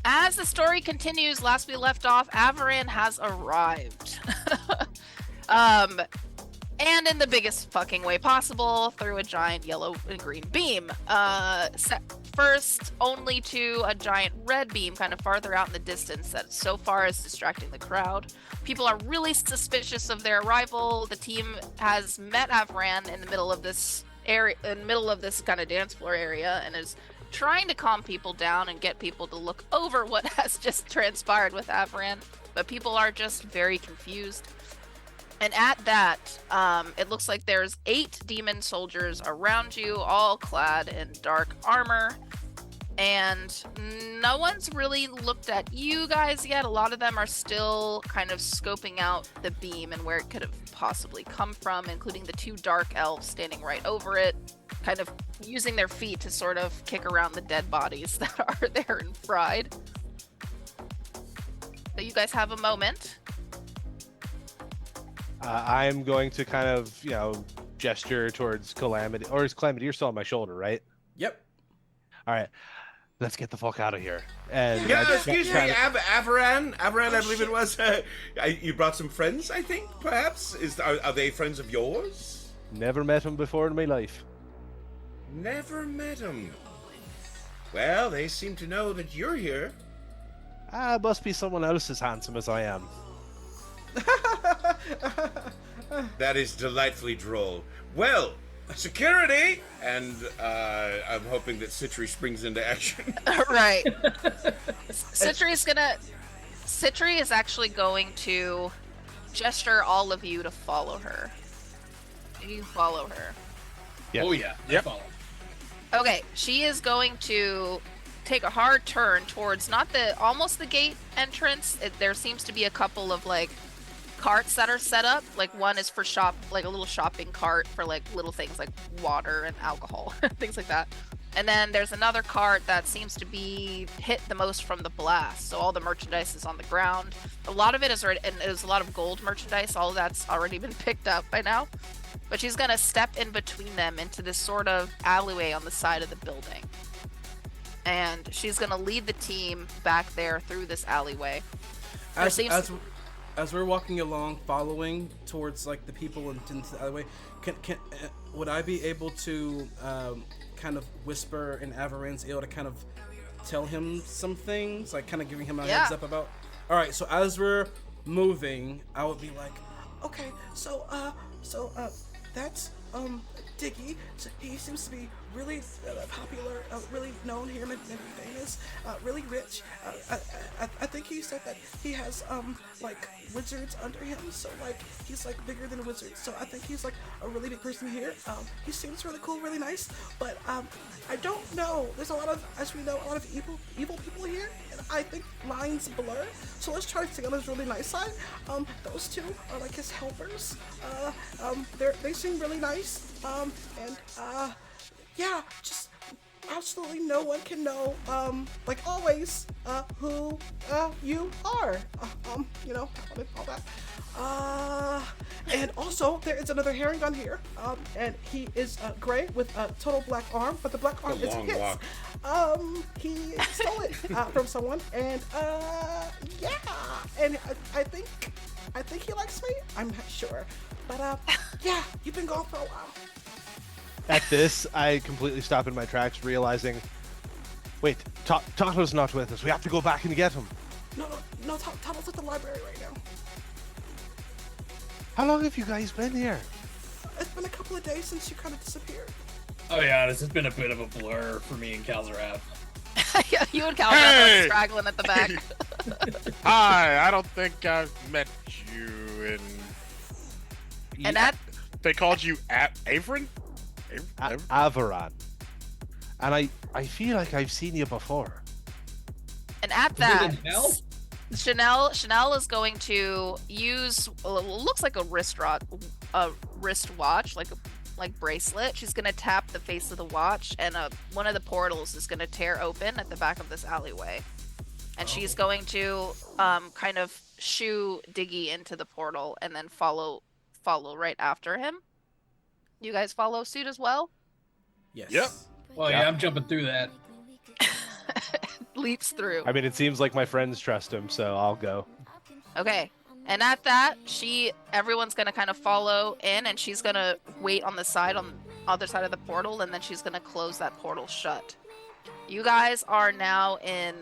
as the story continues, last we left off, Avaran has arrived. And in the biggest fucking way possible, through a giant yellow and green beam. Set first only to a giant red beam kind of farther out in the distance that so far is distracting the crowd. People are really suspicious of their arrival. The team has met Avaran in the middle of this area, in the middle of this kind of dance floor area, and is trying to calm people down and get people to look over what has just transpired with Avaran, but people are just very confused. And at that, it looks like there's 8 demon soldiers around you, all clad in dark armor, and no one's really looked at you guys yet. A lot of them are still kind of scoping out the beam and where it could have possibly come from, including the 2 dark elves standing right over it, kind of using their feet to sort of kick around the dead bodies that are there and fried. So you guys have a moment. I'm going to kind of, gesture towards Calamity. Or is Calamity, you're still on my shoulder, right? Yep. All right. Let's get the fuck out of here. And Yeah, excuse me, Avaran, I believe shit. it was. You brought some friends, I think, perhaps? Are they friends of yours? Never met him before in my life. Never met them. Well, they seem to know that you're here. Must be someone else as handsome as I am. That is delightfully droll. Well, security! And I'm hoping that Citri springs into action. Right. Citri is actually going to gesture all of you to follow her. You follow her. Yep. Oh yeah, Yep. I follow. Okay, she is going to take a hard turn towards almost the gate entrance. There seems to be a couple of carts that are set up. One is for a little shopping cart for little things like water and alcohol, things like that. And then there's another cart that seems to be hit the most from the blast. So all the merchandise is on the ground. A lot of it is already, and there's a lot of gold merchandise. All of that's already been picked up by now. But she's gonna step in between them into this sort of alleyway on the side of the building. And she's gonna lead the team back there through this alleyway. As we're walking along, following towards the people into the alleyway, would I be able to kind of whisper in Avaran's ear to kind of tell him some things, kind of giving him a heads up about? All right, so as we're moving, I would be like, okay, so that's Diggy. So he seems to be really popular, really known here, maybe famous, really rich. I think he said that he has wizards under him, so he's bigger than wizards. So I think he's a really big person here. He seems really cool, really nice, but I don't know. There's a lot of, as we know, a lot of evil people here, and I think lines blur. So let's try to stay on his really nice side. Those 2 are his helpers. They seem really nice. Yeah, just absolutely no one can know, always, who you are. All that. And also there is another herring gun here, and he is gray with a total black arm, but the black arm is his. Walk. He stole it from someone, and yeah, and I think he likes me. I'm not sure, but yeah, you've been gone for a while. At this, I completely stop in my tracks, realizing, wait, Tato's not with us. We have to go back and get him. No, Tuttle's at the library right now. How long have you guys been here? It's been a couple of days since you kind of disappeared. Oh yeah, this has been a bit of a blur for me and Kalzarath. You and Calvin are straggling at the back. Hi, I don't think I've met you in And that They called you Avron? Avaran. And I feel like I've seen you before. and at Is that, it in hell? Chanel is going to use looks like a wristwatch, like bracelet. She's gonna tap the face of the watch, and one of the portals is gonna tear open at the back of this alleyway, and she's going to kind of shoo Diggy into the portal, and then follow right after him. You guys follow suit as well. Yes. Yep. Well, yeah, I'm jumping through that. Leaps through. I mean, it seems like my friends trust him, so I'll go. Okay. And at that, everyone's gonna kind of follow in, and she's gonna wait on the other side of the portal, and then she's gonna close that portal shut. You guys are now in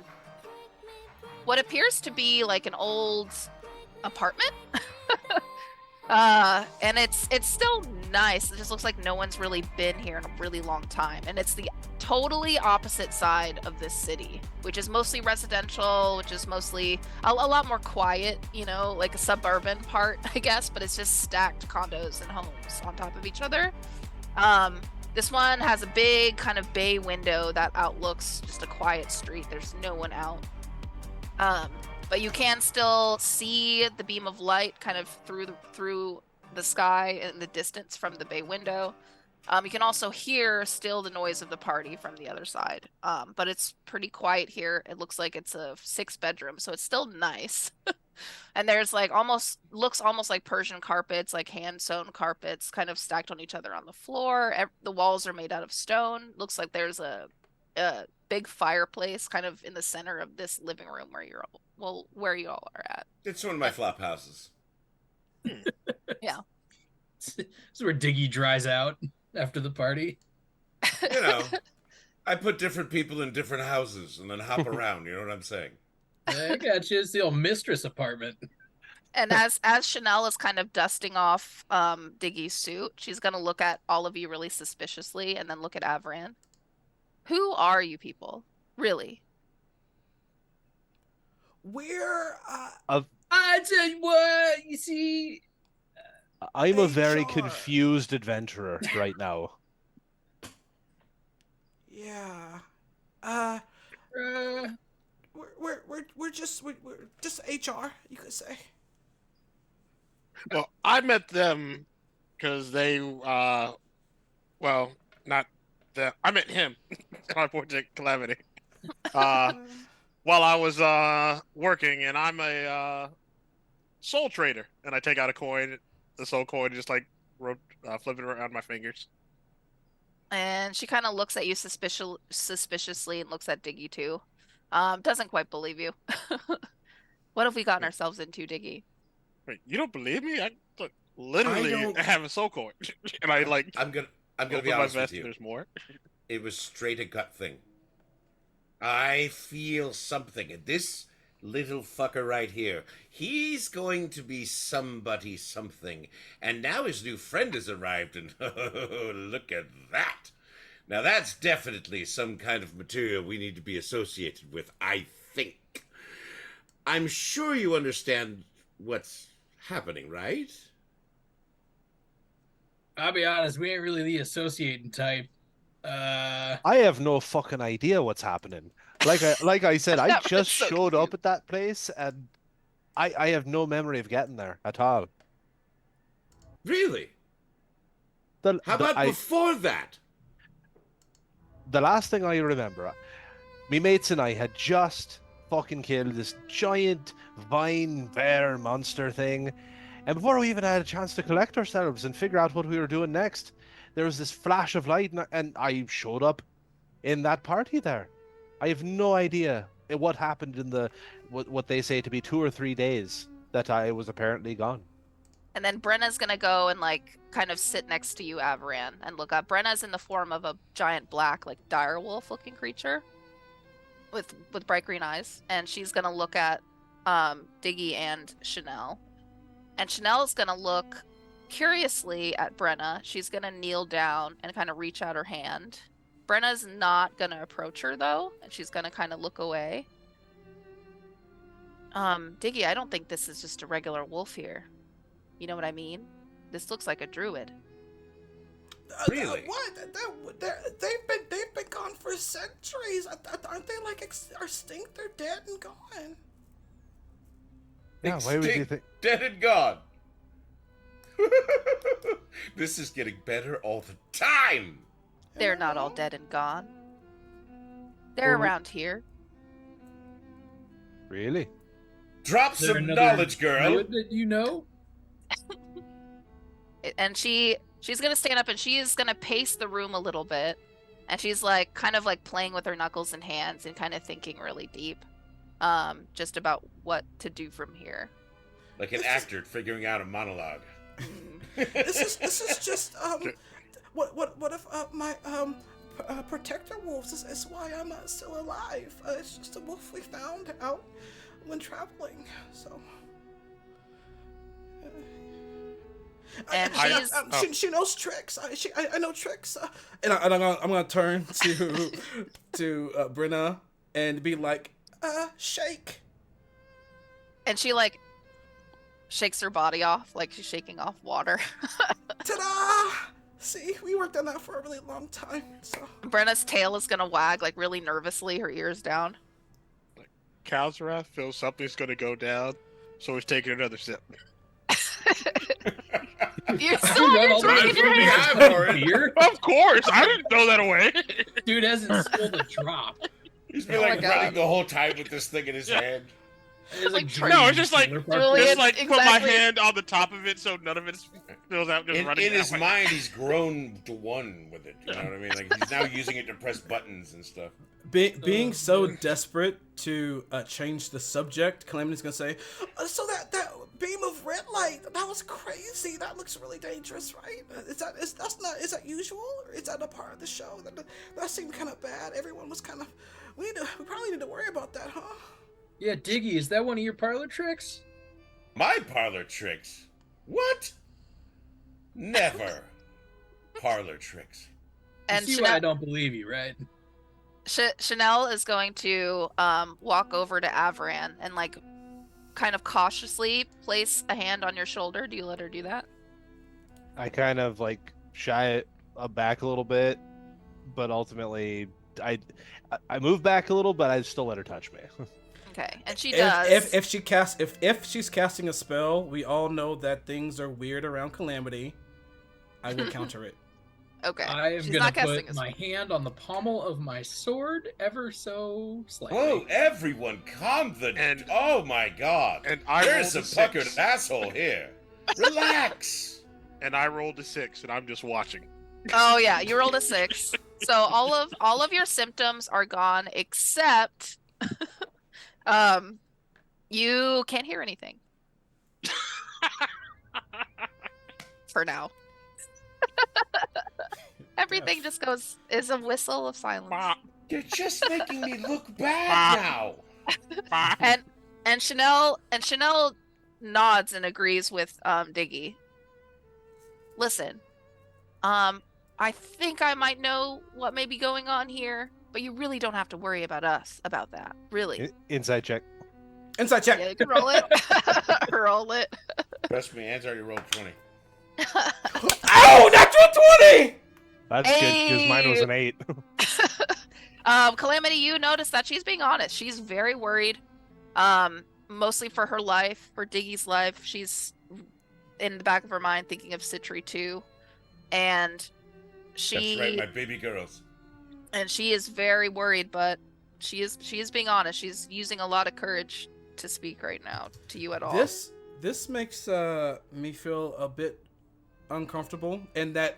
what appears to be like an old apartment. And it's still nice. It just looks like no one's really been here in a really long time. And it's the totally opposite side of this city, which is mostly residential, which is mostly a lot more quiet, like a suburban part, I guess, but it's just stacked condos and homes on top of each other. This one has a big kind of bay window that outlooks just a quiet street. There's no one out. But you can still see the beam of light kind of through the sky in the distance from the bay window. You can also hear still the noise of the party from the other side. But it's pretty quiet here. It looks like it's a 6-bedroom, so it's still nice. And there's looks almost like Persian carpets, like hand-sewn carpets, kind of stacked on each other on the floor. The walls are made out of stone. Looks like there's a big fireplace kind of in the center of this living room where you all are at. It's one of my flop houses. Yeah. This is where Diggy dries out after the party. You know, I put different people in different houses and then hop around. You know what I'm saying? I got you. It's the old mistress apartment. And as Chanel is kind of dusting off Diggy's suit, she's gonna look at all of you really suspiciously, and then look at Avran. Who are you people, really? We're I tell you what, you see, I'm a very HR. confused adventurer right now. yeah. uh, We're just HR, you could say. Well, I met them because they, well, not them. I met him on Project Calamity. While I was working, and I'm a soul trader, and I take out a coin, the soul coin, and just like flip it around my fingers. And she kind of looks at you suspiciously and looks at Diggy too. Doesn't quite believe you. What have we gotten ourselves into, Diggy? Wait, you don't believe me? I literally don't- have a soul coin, and I like I'm gonna open be my honest vest. with you. There's more. It was straight a gut thing. I feel something. And this little fucker right here, he's going to be somebody something. And now his new friend has arrived, and look at that. Now that's definitely some kind of material we need to be associated with, I think. I'm sure you understand what's happening, right? I'll be honest, we ain't really the associating type. I have no fucking idea what's happening. Like I said, I That was just so showed up cute. at that place, and I have no memory of getting there at all. Really? The, How the- about I- before that? the last thing I remember, me mates and I had just fucking killed this giant vine bear monster thing, and before we even had a chance to collect ourselves and figure out what we were doing next, there was this flash of light, and I showed up in that party there. I have no idea what happened in the what they say to be 2 or 3 days that I was apparently gone. And then Brenna's gonna go and like kind of sit next to you, Avran, and look up. Brenna's in the form of a giant black, like direwolf looking creature with bright green eyes, and she's gonna look at Diggy and Chanel. And Chanel's gonna look curiously at Brenna. She's gonna kneel down and kind of reach out her hand. Brenna's not gonna approach her though, and she's gonna kind of look away. Diggy, I don't think this is just a regular wolf here. You know what I mean? This looks like a druid. Really? What? They've been gone for centuries. Aren't they like extinct? They're dead and gone. Yeah, why would you Extinct, think? dead and gone. This is getting better all the time. They're not all dead and gone. They're Well, around here. Really? Drop Is there some another knowledge, girl. druid that you know? And she's gonna stand up and she is gonna pace the room a little bit. And she's like kind of like playing with her knuckles and hands and kind of thinking really deep. Just about what to do from here. Like an actor figuring out a monologue. This is just what if my protector wolves is why I'm still alive. It's just a wolf we found out when traveling. So. And she knows tricks. I know tricks. And I'm gonna turn to Brenna and be like, shake. And she like shakes her body off like she's shaking off water. Ta-da! See, we worked on that for a really long time. So Brenna's tail is gonna wag like really nervously, her ears down. Kalsarath feels something's gonna go down, so he's taking another sip. You still have your drink in your hand. Beer? Of course, I didn't throw that away. Dude hasn't spilled a drop. He's been Oh my like God. running the whole time with this thing in his hand. It's Like, No, it's just like Julian, just like put my exactly. hand on the top of it so none of it spills out. Just In running that his way. mind, he's grown to one with it. You know what I mean? Like he's now using it to press buttons and stuff. Being so desperate to change the subject, Calamity's gonna say, so that beam of red light, that was crazy. That looks really dangerous, right? Is that usual, or is that a part of the show? That seemed kind of bad. Everyone was kind of. We probably need to worry about that, huh? Yeah, Diggy, is that one of your parlor tricks? My parlor tricks? What? Never. Parlor tricks. And You see why I don't believe you, right? Chanel is going to walk over to Avran and like kind of cautiously place a hand on your shoulder. Do you let her do that? I kind of like shy it back a little bit, but ultimately I move back a little, but I still let her touch me. Okay, and she does. if she's casting a spell, we all know that things are weird around Calamity. I will counter it. Okay, I am she's gonna not casting put a my hand on the pommel of my sword ever so slightly. Whoa, everyone, calm the. And- oh my God. And I There's rolled a a puckered 6. asshole here. Relax. And I rolled a 6, and I'm just watching. Oh yeah, you rolled a 6. So all of your symptoms are gone except you can't hear anything. For now. Everything just is a whistle of silence. Bah, You're just making me look bad now. bah. And Chanel nods and agrees with Diggy. Listen, I think I might know what may be going on here, but you really don't have to worry about us about that. Really. Inside check. Inside check. Yeah, you can roll it. Roll it. Trust me, Anne's already rolled 20. Ow! Natural 20! That's good because mine was an 8. Calamity, you notice that she's being honest. She's very worried. Mostly for her life, for Diggy's life. She's in the back of her mind thinking of Citri too. And she That's right, my baby girls. and she is very worried, but she is being honest. She's using a lot of courage to speak right now to you at all. This makes me feel a bit uncomfortable, and that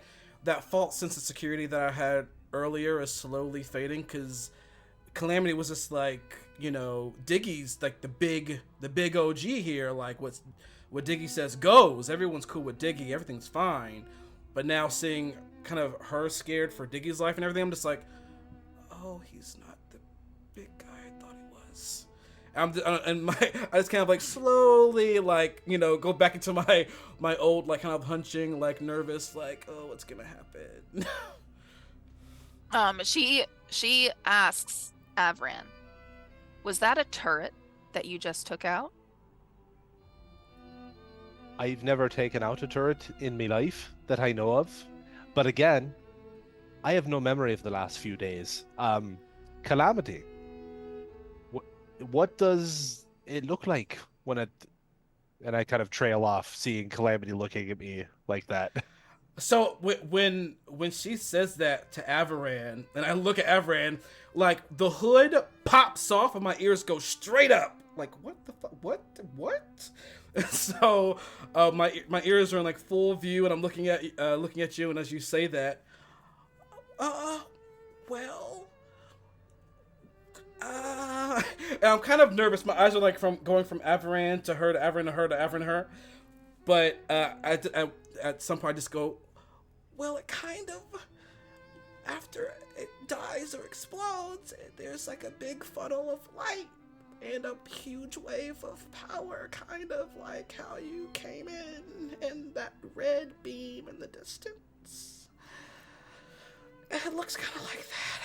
false sense of security that I had earlier is slowly fading, because Calamity was just like, you know, Diggy's like the big OG here. Like what Diggy says goes. Everyone's cool with Diggy. Everything's fine. But now seeing kind of her scared for Diggy's life and everything, I'm just like, oh, he's not the big guy I thought he was. I just kind of like slowly, like, you know, go back into my old, like, kind of hunching, like, nervous, like, oh, what's gonna happen? She asks Avran, was that a turret that you just took out? I've never taken out a turret in my life that I know of. But again, I have no memory of the last few days. Calamity. What does it look like when it... And I kind of trail off, seeing Calamity looking at me like that. So when she says that to Avaran, and I look at Avaran, like the hood pops off and my ears go straight up. Like what the fuck? What? So my ears are in like full view, and I'm looking at you, and as you say that, well, and I'm kind of nervous. My eyes are like from going from Avaran to her to Avaran to her to Avaran to her, but at some point I just go, well, it kind of, after it dies or explodes, there's like a big funnel of light and a huge wave of power, kind of like how you came in and that red beam in the distance. It looks kind of like that.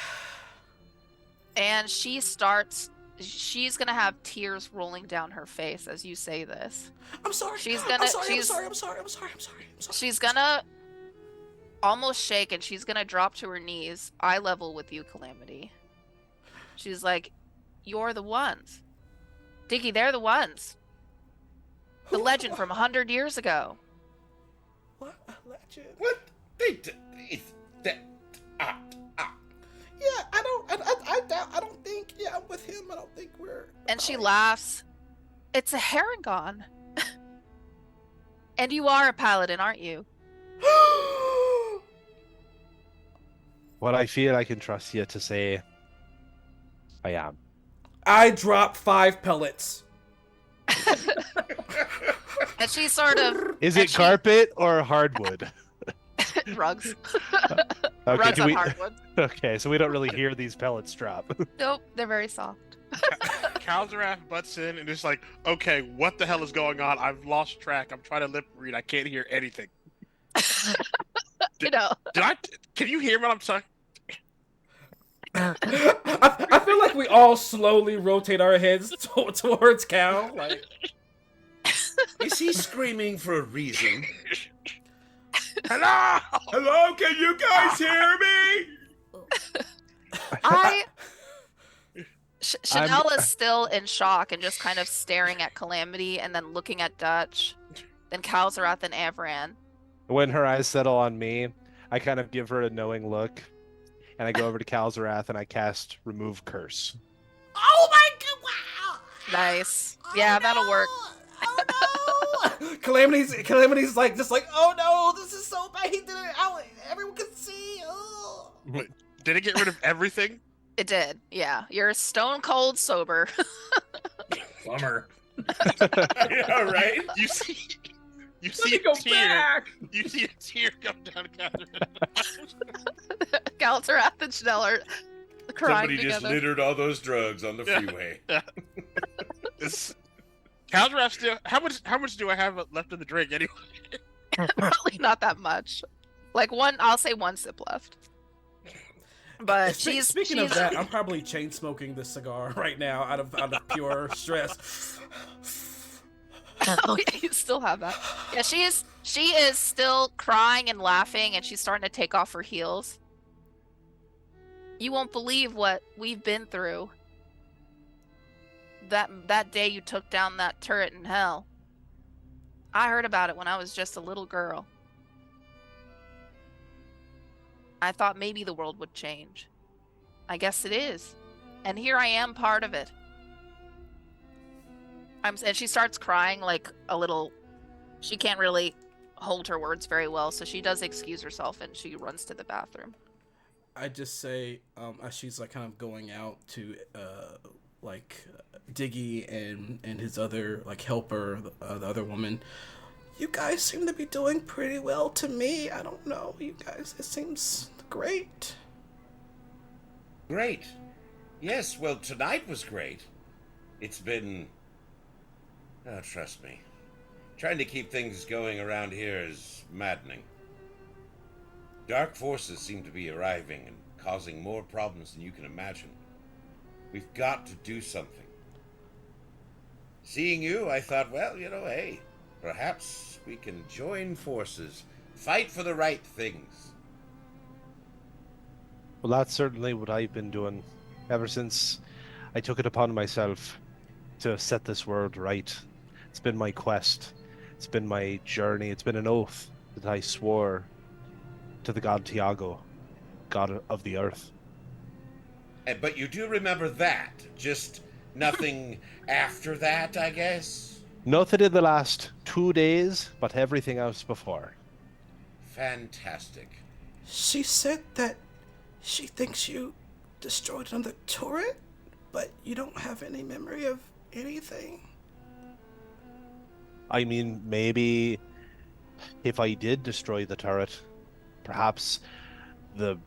And she's gonna have tears rolling down her face as you say this. I'm sorry. She's I'm gonna- sorry. she's- I'm sorry. She's gonna almost shake, and she's gonna drop to her knees, eye level with you, Calamity. She's like, "You're the ones. Diggy, they're the ones. The legend from 100 years ago." What a legend. What? It's that. Yeah, I don't think. Yeah, I'm with him. I don't think we're. And she laughs. "It's a Harangon." And you are a paladin, aren't you? What I feel I can trust you to say, I am. I drop 5 pellets. And she sort of Is and it she- carpet or hardwood? rugs. Okay, Rugs do on we... hardwood. Okay, so we don't really hear these pellets drop. Nope, they're very soft. Kalzaraf butts in and is like, okay, what the hell is going on? I've lost track. I'm trying to lip read. I can't hear anything. You know. Can you hear what I'm saying? I feel like we all slowly rotate our heads towards Cal. Like, Is he screaming for a reason? Hello! Hello, can you guys hear me? Chanel is still in shock and just kind of staring at Calamity and then looking at Dutch, then Kalzarath and Avran. When her eyes settle on me, I kind of give her a knowing look, and I go over to Kalzarath and I cast Remove Curse. Oh my god! Wow! Nice. Yeah, that'll work. Oh no! Calamity's like just like, Oh no! This is so bad. He did it out. Everyone can see. Oh. Did it get rid of everything? It did. Yeah, you're stone cold sober. Bummer. Yeah, right? You see Let me a go tear. back. You see a tear come down Kalzarath and Chanel are crying Somebody together. just littered all those drugs on the Yeah. freeway. Kalzaraf still. How much do I have left in the drink anyway? Probably not that much. Like I'll say one sip left. But speaking of that, I'm probably chain smoking this cigar right now out of pure stress. Oh yeah, you still have that. Yeah, she is still crying and laughing, and she's starting to take off her heels. You won't believe what we've been through. That day you took down that turret in hell. I heard about it when I was just a little girl. I thought maybe the world would change. I guess it is. And here I am, part of it. And she starts crying like a little. She can't really hold her words very well, so she does excuse herself and she runs to the bathroom. I just say, as she's like kind of going out to Diggy and his other like helper, the other woman. You guys seem to be doing pretty well to me. I don't know. You guys, it seems great. Great. Yes, well, tonight was great. It's been... Oh, trust me. Trying to keep things going around here is maddening. Dark forces seem to be arriving and causing more problems than you can imagine. We've got to do something. Seeing you, I thought, well, hey, Perhaps we can join forces, fight for the right things. Well, that's certainly what I've been doing ever since I took it upon myself to set this world right. It's been my quest. It's been my journey. It's been an oath that I swore to the god Tiago, god of the earth. But you do remember that, just nothing after that, I guess? Nothing in the last 2 days, but everything else before. Fantastic. She said that she thinks you destroyed another turret, but you don't have any memory of anything. I mean, maybe if I did destroy the turret, perhaps the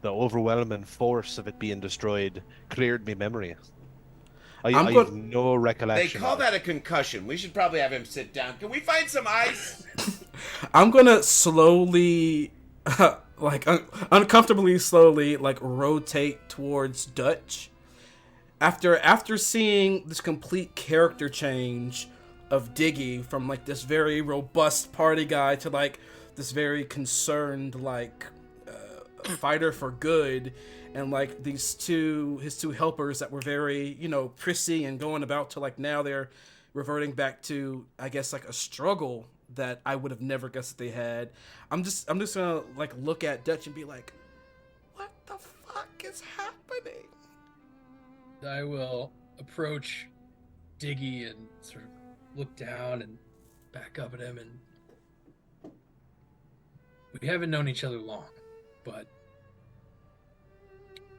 overwhelming force of it being destroyed cleared me memory. I have no They recollection. call of that a concussion. We should probably have him sit down. Can we find some ice? I'm gonna slowly, uncomfortably slowly, rotate towards Dutch. After seeing this complete character change of Diggy from this very robust party guy to this very concerned fighter for good, and his two helpers that were very prissy and going about to now they're reverting back to I guess a struggle that I would have never guessed that they had. I'm just gonna look at Dutch and be like, what the fuck is happening? I will approach Diggy and sort of look down and back up at him, and we haven't known each other long, but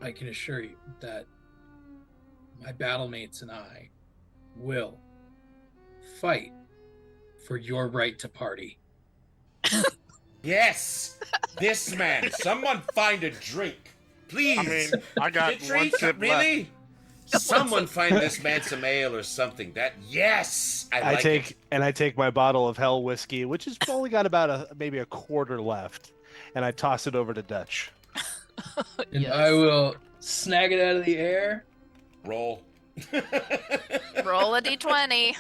I can assure you that my battlemates and I will fight for your right to party. Yes! This man! Someone find a drink! Please! I mean, I got A one drink? sip Really? Someone find this man some ale or something. Yes! I take my bottle of hell whiskey, which has only got about maybe a quarter left, and I toss it over to Dutch. And Yes. I will snag it out of the air. Roll. Roll a d20.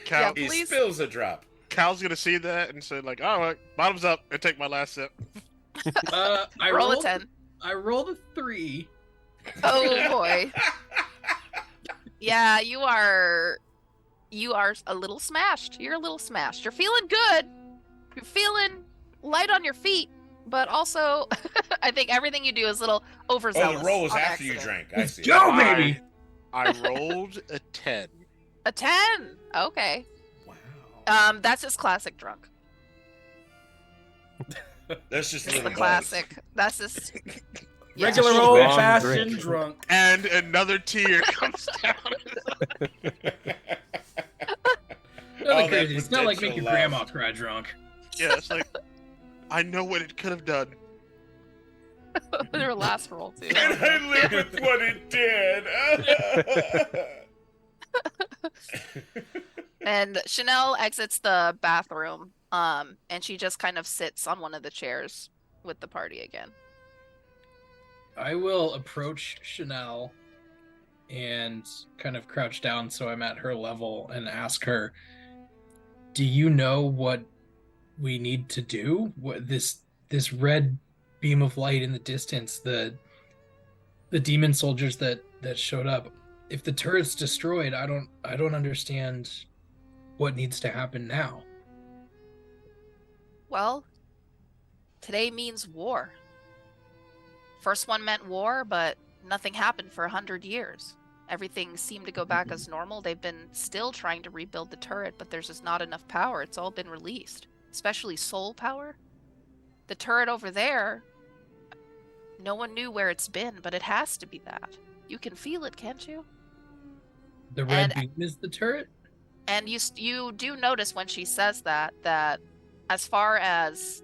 Cal, Yeah, He please. spills a drop. Cal's gonna see that and say like, "All right, bottoms up," and take my last sip. I Roll a rolled, 10. I rolled a 3. Oh boy. Yeah, you are a little smashed. You're a little smashed. You're feeling good. You're feeling light on your feet, but also I think everything you do is a little overzealous. Oh, the roll was on after you accident. drank. I see. Go, baby! I rolled a 10. A 10. Okay. Wow. That's just classic drunk. That's just a It's little the classic. That's just yeah. Regular Just old strong fashioned drink. drunk. And another tear comes down. Nothing that crazy. It's not like potential make your love. grandma cry drunk. Yeah, it's like, I know what it could have done. Their last roll too. And I live with what it did. And Chanel exits the bathroom, and she just kind of sits on one of the chairs with the party again. I will approach Chanel and kind of crouch down so I'm at her level and ask her, do you know what we need to do? What this red beam of light in the distance, the demon soldiers that showed up. If the turret's destroyed, I don't understand what needs to happen now. Well, today means war. First one meant war, but nothing happened for 100 years. Everything seemed to go back as normal. They've been still trying to rebuild the turret, but there's just not enough power. It's all been released, especially soul power. The turret over there, no one knew where it's been, but it has to be that. You can feel it, can't you? The red And- beam is the turret? And you do notice when she says that as far as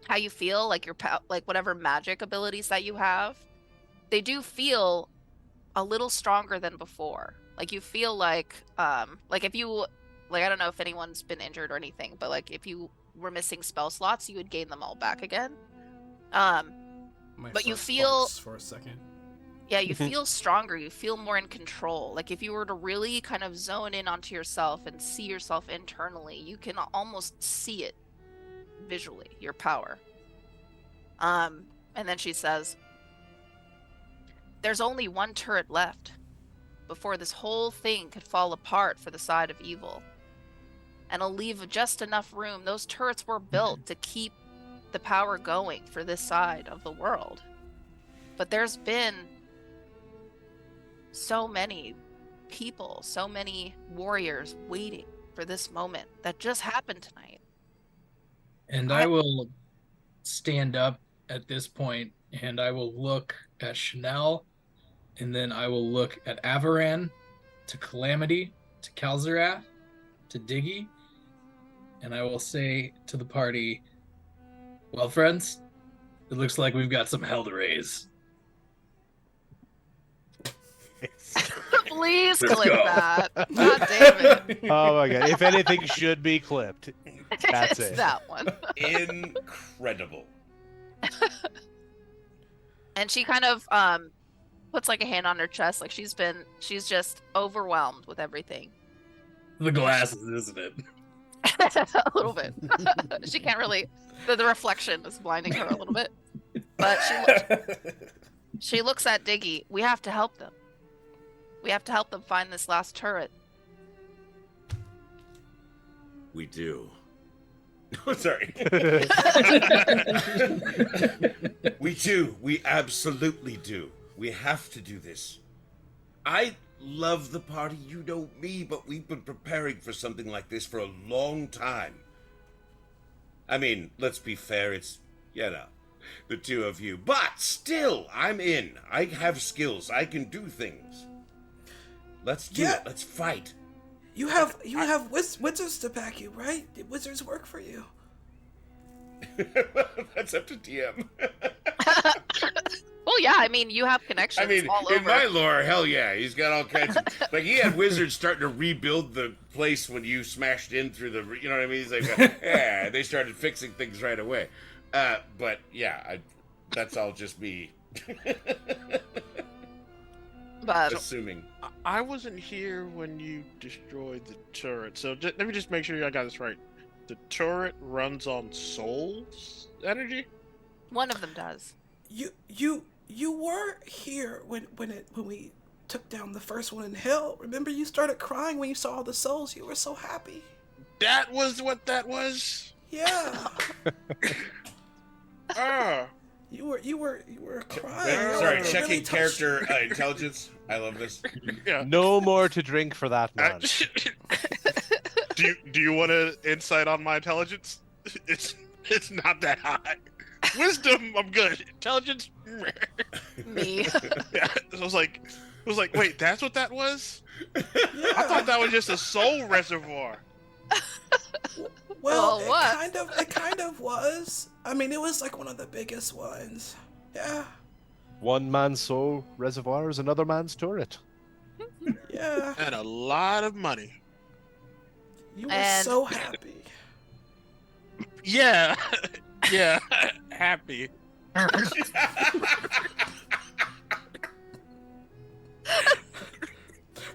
how you feel, like your like whatever magic abilities that you have, they do feel a little stronger than before. Like you feel like if you I don't know if anyone's been injured or anything, but like if you were missing spell slots, you would gain them all back again. My But you throat feel- sparks for a second. Yeah, you feel stronger. You feel more in control. Like if you were to really kind of zone in onto yourself and see yourself internally, you can almost see it visually, your power. And then she says, "There's only one turret left before this whole thing could fall apart for the side of evil. And it'll leave just enough room. Those turrets were built to keep the power going for this side of the world. But there's been so many people, so many warriors waiting for this moment that just happened tonight." And I will stand up at this point and I will look at Chanel and then I will look at Avaran, to Calamity, to Kalzarath, to Diggy, and I will say to the party, "Well, friends, it looks like we've got some hell to raise." Please Let's clip go. that. God damn it. Oh my god! If anything should be clipped, that's It's it. that one. Incredible. And she kind of puts like a hand on her chest, like she's just overwhelmed with everything. The glasses, isn't it? A little bit. She can't really. The reflection is blinding her a little bit. But she looks at Diggy. "We have to help them. We have to help them find this last turret." We do. Oh, sorry. We do. We absolutely do. We have to do this. I love the party, you know me, but we've been preparing for something like this for a long time. I mean, let's be fair, it's, the two of you. But still, I'm in. I have skills. I can do things. Let's do it. Let's fight. You have wizards to back you, right? Did wizards work for you? That's up to DM. Well, yeah, I mean, you have connections I mean, all over. in my lore, hell yeah, he's got all kinds of... Like, he had wizards starting to rebuild the place when you smashed in through the... You know what I mean? He's like, yeah, they started fixing things right away. But, yeah, that's all just me. But Assuming. I wasn't here when you destroyed the turret, so let me just make sure I got this right. The turret runs on soul's energy? one of them does. You were here when we took down the first one in hell. Remember, you started crying when you saw all the souls. You were so happy. That was what that was? Yeah. Ah. You were crying. Wait, You were sorry, really checking touched. character intelligence. I love this. Yeah. No more to drink for that man. do you want an insight on my intelligence? It's not that high. Wisdom, I'm good. Intelligence, Me. yeah. So I was like, wait, that's what that was? I thought that was just a soul reservoir. Well, Well, what? It kind of was. I mean, it was like one of the biggest ones. Yeah. One man's soul reservoir is another man's turret. Yeah. And a lot of money. You were And- so happy. Yeah. Yeah. Happy.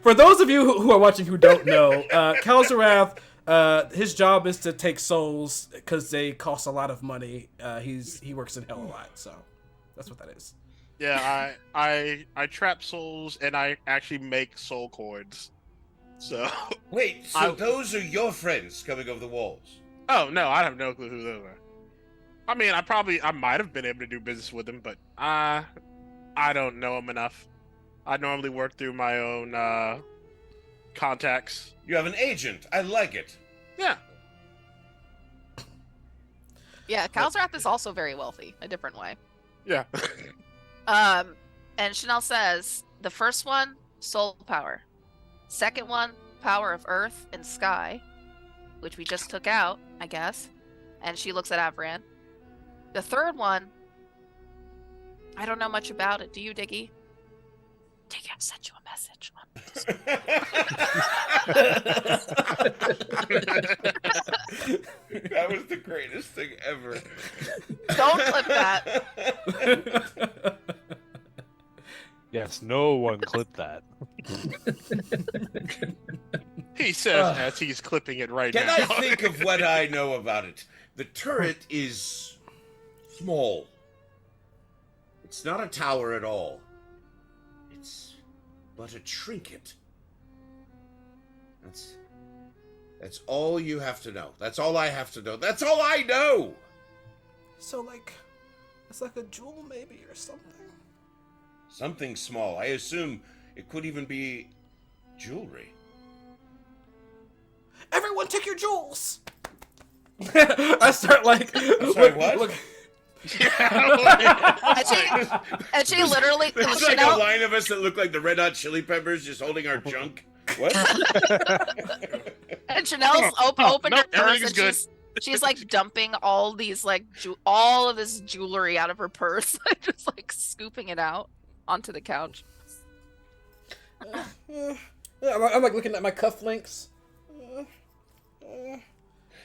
For those of you who are watching who don't know, Kalzarath, his job is to take souls because they cost a lot of money. He works in hell a lot, so that's what that is. Yeah, I trap souls and I actually make soul cords. So Wait, so those are your friends coming over the walls? oh no, I have no clue who those are. I mean, I might have been able to do business with them, but I don't know them enough. I normally work through my own contacts. You have an agent. I like it. Yeah. Yeah, Kalzarath is also very wealthy, a different way. Yeah. And Chanel says the first one, soul power. Second one, power of earth and sky, which we just took out, I guess. And she looks at Avran. The third one, I don't know much about it. Do you, Diggy? Diggy, I've sent you a message on That was the greatest thing ever. Don't clip that. Yes, no one clipped that. He says as he's clipping it right Can now. I think of what I know about it? The turret is small. It's not a tower at all. It's but a trinket. That's all you have to know. That's all I have to know. That's all I know. So like, it's like a jewel maybe or something. Something small. I assume it could even be jewelry. Everyone, take your jewels. I start like. Sorry, what? And she literally, There's like a line of us that look like the Red Hot Chili Peppers just holding our junk. What? and Chanel's opened her purse everything's and good. she's like dumping all these like all of this jewelry out of her purse, just like scooping it out onto the couch. I'm like looking at my cufflinks.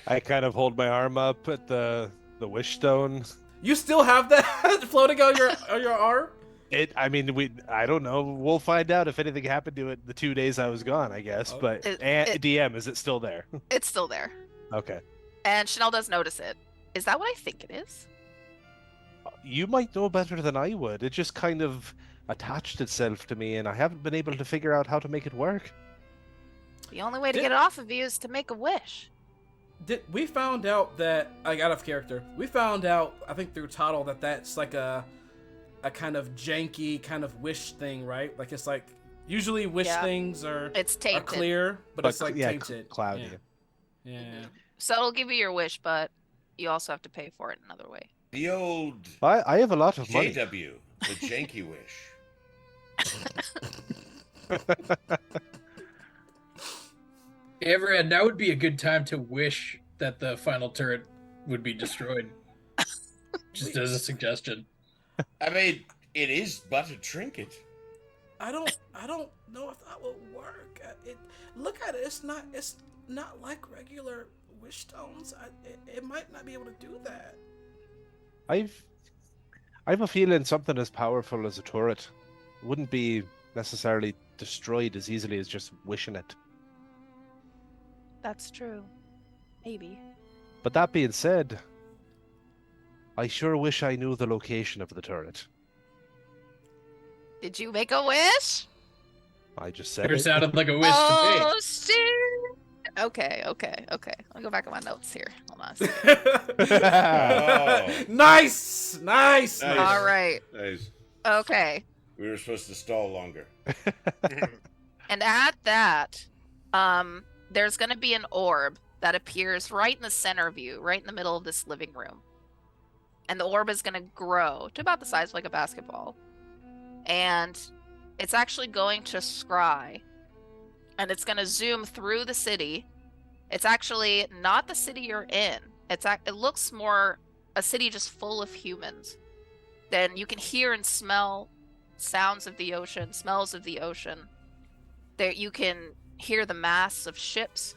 I kind of hold my arm up at the wish stone. You still have that floating on your arm? I mean, I don't know. We'll find out if anything happened to it the 2 days I was gone, I guess. But DM, is it still there? It's still there. Okay. And Chanel does notice it. Is that what I think it is? You might know better than I would. It just kind of attached itself to me, and I haven't been able to figure out how to make it work. The only way to get it off of you is to make a wish. We found out that, like, out of character, we found out, I think through Toddle, that's like a kind of janky kind of wish thing, right? Like, it's like, usually wish things are clear, but it's like tainted. Cloudy. Yeah. So it'll give you your wish, but you also have to pay for it another way. The old I have a lot of money. JW, the janky wish. Everett, now would be a good time to wish that the final turret would be destroyed. Just as a suggestion. I mean, it is but a trinket. I don't know if that will work. Look at it. It's not like regular wish stones. It might not be able to do that. I have a feeling something as powerful as a turret wouldn't be necessarily destroyed as easily as just wishing it. That's true. Maybe. But that being said, I sure wish I knew the location of the turret. Did you make a wish? I just said It it. sounded like a wish to Oh, shit. Okay. Let me go back on my notes here. Hold on a second. Oh. Nice. All right. Nice. Okay. We were supposed to stall longer. And at that, there's going to be an orb that appears right in the center of you, right in the middle of this living room. And the orb is going to grow to about the size of like a basketball. And it's actually going to scry. And it's going to zoom through the city. It's actually not the city you're in. It looks more a city just full of humans. Then you can hear and smell sounds of the ocean, smells of the ocean. There you can hear the masts of ships.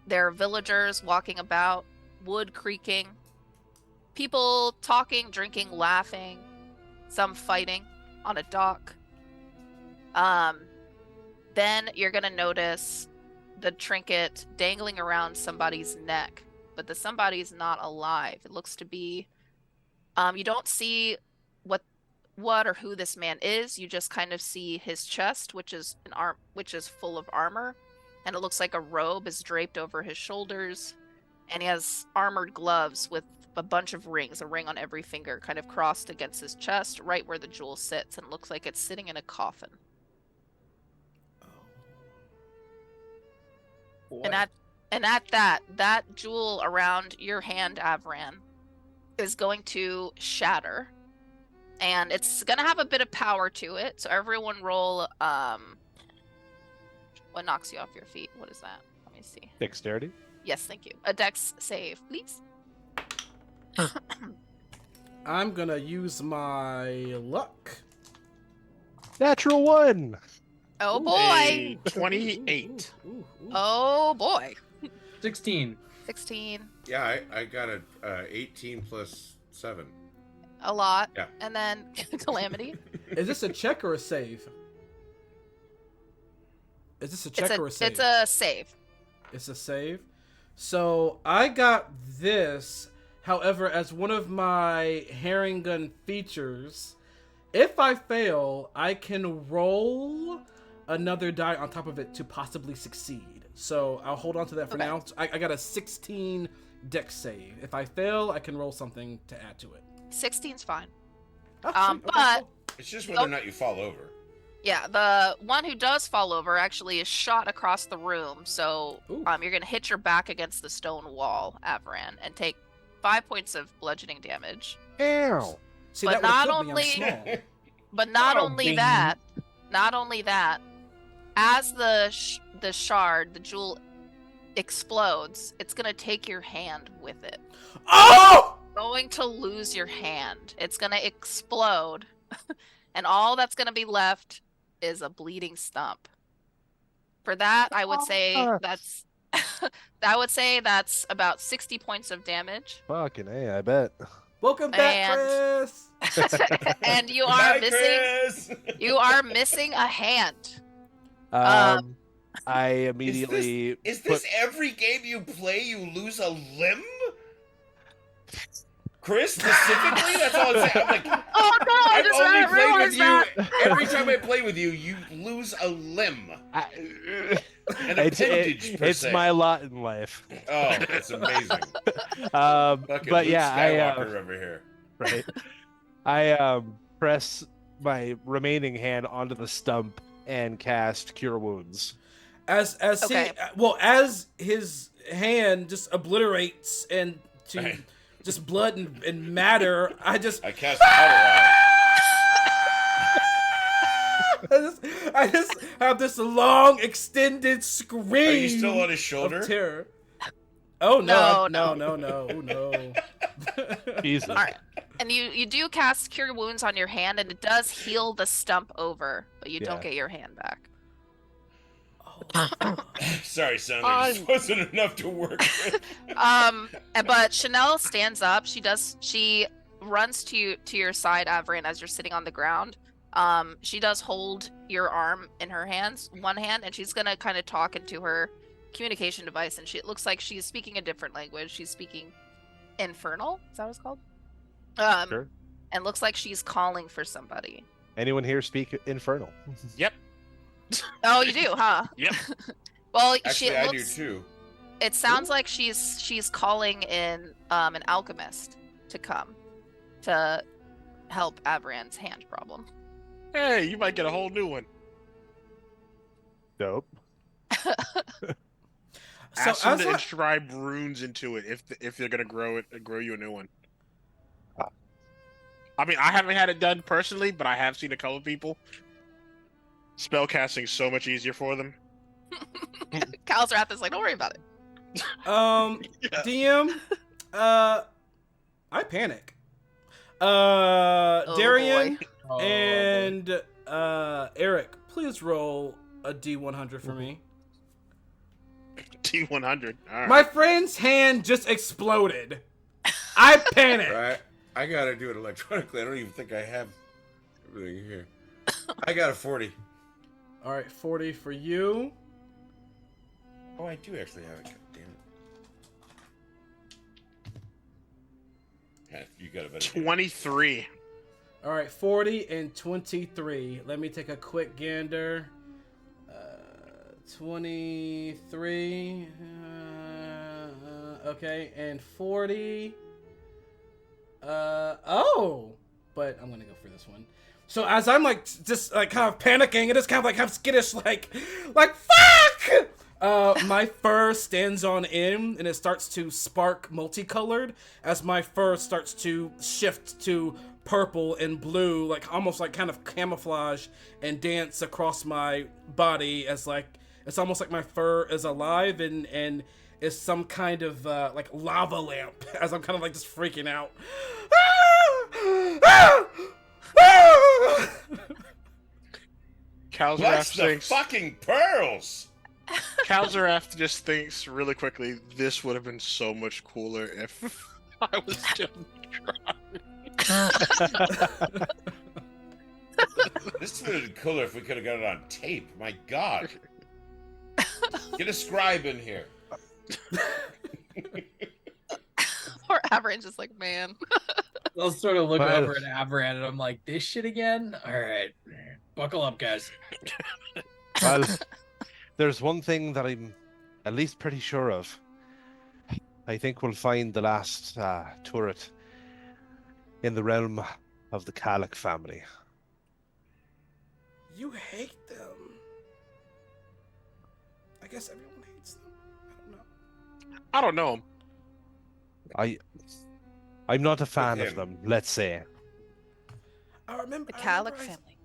There are villagers walking about, wood creaking, people talking, drinking, laughing, some fighting on a dock. Then you're going to notice the trinket dangling around somebody's neck, but the somebody's not alive. It looks to be you don't see what or who this man is. You just kind of see his chest, which is full of armor, and it looks like a robe is draped over his shoulders, and he has armored gloves with a bunch of rings, a ring on every finger, kind of crossed against his chest, right where the jewel sits, and it looks like it's sitting in a coffin. And at that jewel around your hand, Avran, is going to shatter. And it's going to have a bit of power to it. So everyone roll, what knocks you off your feet? What is that? Let me see. Dexterity? Yes, thank you. A dex save, please. I'm gonna use my luck. Natural 1! Oh boy! A 28. Oh boy! 16. 16. Yeah, I got a 18 plus 7. A lot. Yeah. And then Calamity. Is this a check or a save? Is this a check or a save? It's a save. It's a save. So I got this. However, as one of my herring gun features, if I fail, I can roll another die on top of it to possibly succeed. So I'll hold on to that for now. I got a 16 dex save. If I fail, I can roll something to add to it. 16's fine. Oh, sweet. Okay, But cool. It's just whether or not you fall over. yeah, the one who does fall over actually is shot across the room. So Ooh. you're gonna hit your back against the stone wall, Avran, and take 5 points of bludgeoning damage. Ow. See, but that would've not killed me. I'm only- small. But not Oh, only baby. that, as the shard, the jewel explodes, it's gonna take your hand with it. Oh! Going to lose your hand. It's gonna explode, and all that's gonna be left is a bleeding stump. For that, I would say that's about 60 points of damage. Fucking A, I bet. Welcome back, And- Chris. And you are Bye, missing Chris! a hand. I immediately Is this every game you play you lose a limb? Chris, specifically? That's all I'm saying. I'm like, Oh no, I I've just only didn't played realize with that. you. Every time I play with you, you lose a limb. An it's appendage, per it's se. my lot in life. Oh, that's amazing. But Luke yeah, Skywalker over here. right. I press my remaining hand onto the stump and cast Cure Wounds. As Okay. as his hand just obliterates and to Right. just blood and matter, I I cast Powder I just have this long extended scream. Eye. Are you still on his of shoulder? terror. Oh no! No, No! Jesus. All right. And you do cast Cure Wounds on your hand, and it does heal the stump over, but you don't Yeah. get your hand back. Sorry, son. There just wasn't enough to work with. But Chanel stands up. She runs to your side, Avrin, as you're sitting on the ground. She does hold your arm in her hands, one hand, and she's gonna kind of talk into her communication device, and it looks like she's speaking a different language. She's speaking Infernal. Is that what it's called? Sure. And looks like she's calling for somebody. Anyone here speak Infernal? Yep. Oh, you do, huh? Yep. Well, Actually, I do too. It sounds like she's calling in an alchemist to come to help Avran's hand problem. Hey, you might get a whole new one. Dope. Ask them as to I- inscribe runes into it if they're gonna grow you a new one. I mean, I haven't had it done personally, but I have seen a couple of people. Spellcasting's so much easier for them. Calzrath is like, don't worry about it. DM, I panic. Darian boy. and Eric, please roll a D100 for me. T100. All right. My friend's hand just exploded. I panic. Right? I gotta do it electronically. I don't even think I have everything here. I got a 40. All right, 40 for you. Oh, I do actually have it. God damn it. Yeah, you got a better. 23. All right, 40 and 23. Let me take a quick gander. 23. Okay, and 40. Oh, but I'm gonna go for this one. So as I'm like just like kind of panicking, and it's kind of like I'm skittish, like fuck. My fur stands on end, and it starts to spark multicolored as my fur starts to shift to purple and blue, like almost like kind of camouflage and dance across my body as like it's almost like my fur is alive and is some kind of like lava lamp as I'm kind of like just freaking out. Calzarath Bless the thinks. fucking pearls! Calzarath just thinks really quickly. This would have been so much cooler if I was still This would have been cooler if we could have got it on tape. My God. Get a scribe in here. Poor Aberrant's just like, man. I'll sort of look Well- over at Aberrant and I'm like, this shit again? All right. Buckle up, guys. Well, there's one thing that I'm at least pretty sure of. I think we'll find the last turret in the realm of the Kalak family. You hate them. I guess everyone hates them. I don't know. I don't know. I'm not a fan of him. them, let's say. I remember. The I remember Kalak I- family.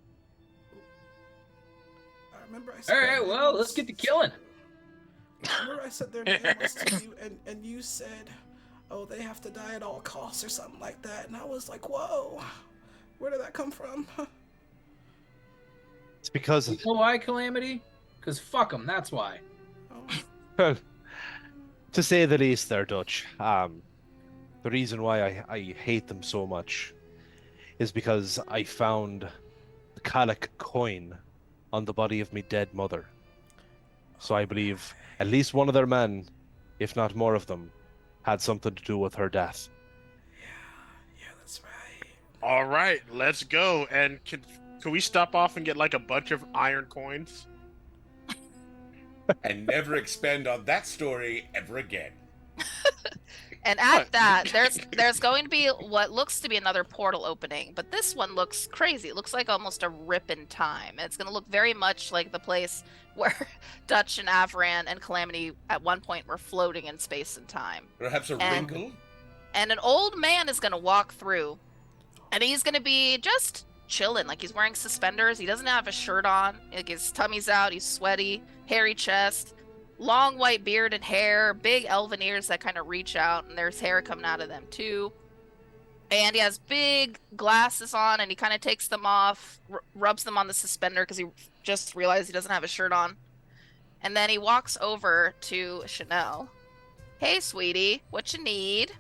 I remember I said All their right, name well, was- let's get to killing. I remember I said their name was to you, and you said, "Oh, they have to die at all costs" or something like that, and I was like, "Whoa, where did that come from?" It's because, You know why, Calamity? Because fuck them, that's why. Oh, well, to say the least, they're Dutch. The reason why I hate them so much is because I found the Kalak coin on the body of my dead mother. So I believe at least one of their men, if not more of them, had something to do with her death. yeah, that's right. All right, let's go. And can we stop off and get like a bunch of iron coins? And never expand on that story ever again. And at What? that, there's going to be what looks to be another portal opening, but this one looks crazy. It looks like almost a rip in time. And it's going to look very much like the place where Dutch and Avran and Calamity at one point were floating in space and time. Perhaps a And- wrinkle? And an old man is going to walk through, and he's going to be just chilling. Like, he's wearing suspenders. He doesn't have a shirt on. Like, his tummy's out. He's sweaty, hairy chest, long white beard and hair, big elven ears that kind of reach out, and there's hair coming out of them too. And he has big glasses on, and he kind of takes them off, rubs them on the suspender because he just realized he doesn't have a shirt on. And then he walks over to Chanel. Hey, sweetie, what you need?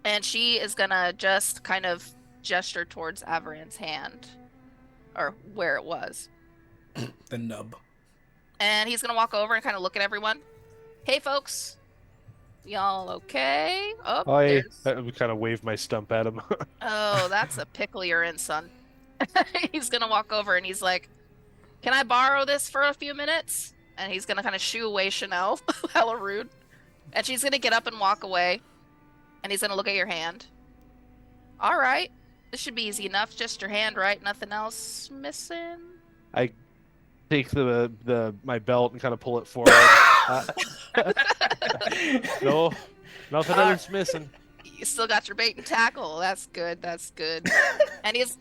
And she is gonna just kind of gesture towards Avaran's hand, or where it was. The nub. And he's gonna walk over and kind of look at everyone. Hey, folks, y'all okay? Oh, I there's... kind of wave my stump at him. Oh, that's a pickle you're in, son. He's gonna walk over and he's like, "Can I borrow this for a few minutes?" And he's gonna kind of shoo away Chanel, hella rude. And she's gonna get up and walk away. And he's gonna look at your hand. All right, this should be easy enough. Just your hand, right? Nothing else missing. I take my belt and kind of pull it forward. No, nothing else missing. You still got your bait and tackle. That's good. That's good. And he's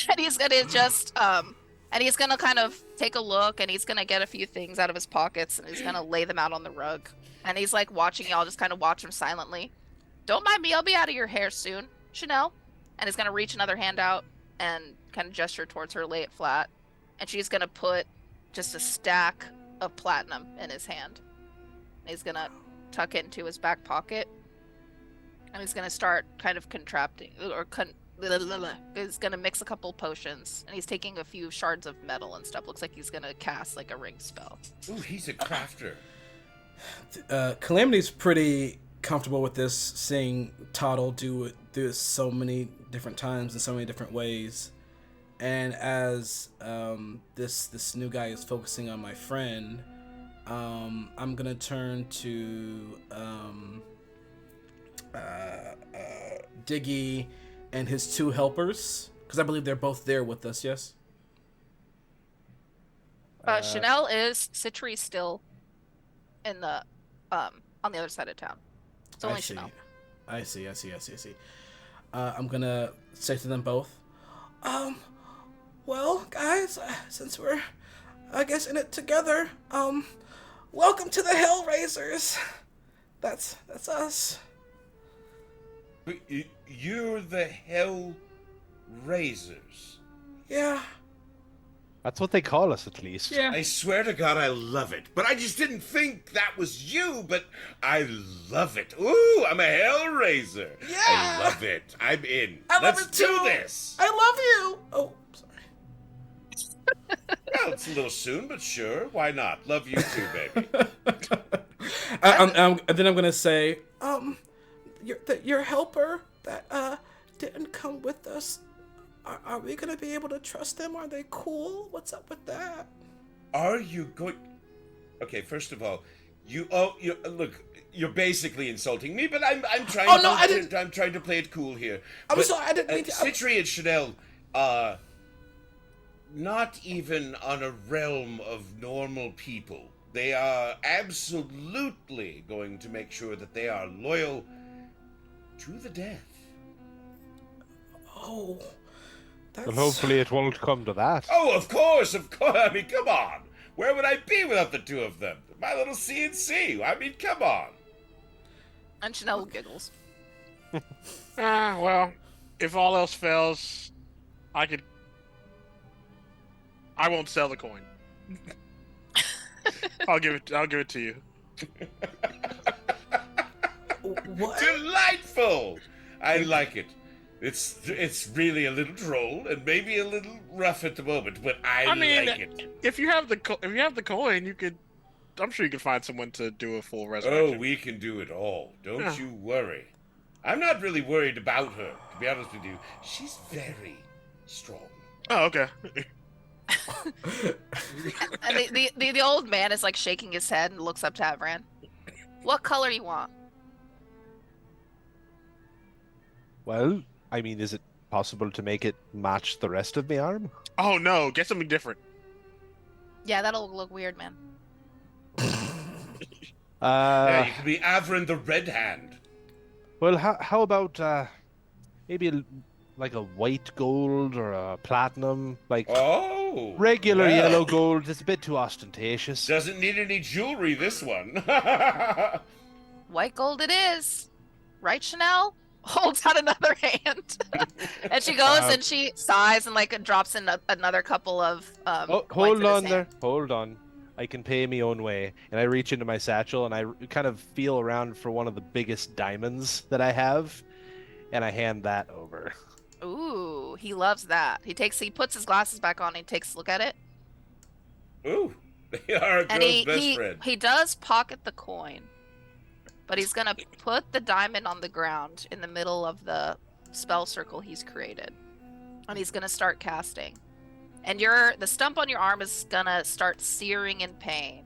gonna just and he's gonna kind of take a look, and he's gonna get a few things out of his pockets, and he's gonna lay them out on the rug. And he's like watching y'all, just kind of watch him silently. Don't mind me, I'll be out of your hair soon, Chanel. And he's gonna reach another hand out and kind of gesture towards her, lay it flat. And she's gonna put just a stack of platinum in his hand. And he's gonna tuck it into his back pocket. And he's gonna start kind of contracting, or he's gonna mix a couple potions. And he's taking a few shards of metal and stuff. Looks like he's gonna cast like a ring spell. Ooh, he's a crafter. Calamity's pretty comfortable with this, seeing Toddle do this so many different times in so many different ways. And as this new guy is focusing on my friend, I'm gonna turn to Diggy and his two helpers, because I believe they're both there with us. Yes. Chanel is Citri's still in the on the other side of town. It's only Chanel. I see. I'm gonna say to them both, well, guys, since we're, I guess, in it together, welcome to the Hellraisers. That's us. But you're the Hell Raisers. Yeah. That's what they call us, at least. Yeah. I swear to God, I love it. But I just didn't think that was you, but I love it. Ooh, I'm a Hellraiser. Yeah. I love it. I'm in. I love Let's it too. do this. I love you. Oh, sorry. Well, it's a little soon, but sure. Why not? Love you too, baby. And then I'm gonna say, Your helper that didn't come with us. Are we gonna be able to trust them? Are they cool? What's up with that? Are you going... Okay, first of all, look, you're basically insulting me, but I'm trying Oh, no, I didn't- I'm trying to play it cool here. I'm But, sorry, I didn't mean to- Citri and Chanel, not even on a realm of normal people. They are absolutely going to make sure that they are loyal to the death. Oh, that's... Well, hopefully it won't come to that. Oh, of course, of course. I mean, come on. Where would I be without the two of them? My little CNC. I mean, come on. And Chanel giggles. Well, if all else fails, I won't sell the coin. I'll give it to you. What? Delightful. I like it. It's really a little droll and maybe a little rough at the moment, but I mean, like it. if you have the coin, you could. I'm sure you could find someone to do a full Oh, resurrection. we can do it all. Don't Yeah. you worry. I'm not really worried about her, to be honest with you. She's very strong. Oh, okay. And the old man is like shaking his head and looks up to Avran. What color you want? Well, I mean, is it possible to make it match the rest of my arm? Oh no, get something different. Yeah, that'll look weird, man. Yeah, you can be Avrin the Red Hand. Well, how about maybe like a white gold or a platinum? Like Oh! regular well, yellow gold. It's a bit too ostentatious. Doesn't need any jewelry, this one. White gold it is. Right, Chanel? Holds out another hand. And she goes and she sighs and like drops in another couple of Oh, coins hold in his on there. hand. Hold on. I can pay me own way. And I reach into my satchel and I kind of feel around for one of the biggest diamonds that I have. And I hand that over. Ooh, he loves that. He puts his glasses back on and he takes a look at it. Ooh, they are a And girl's best friend. he does pocket the coin. But he's gonna put the diamond on the ground in the middle of the spell circle he's created. And he's gonna start casting. And the stump on your arm is gonna start searing in pain.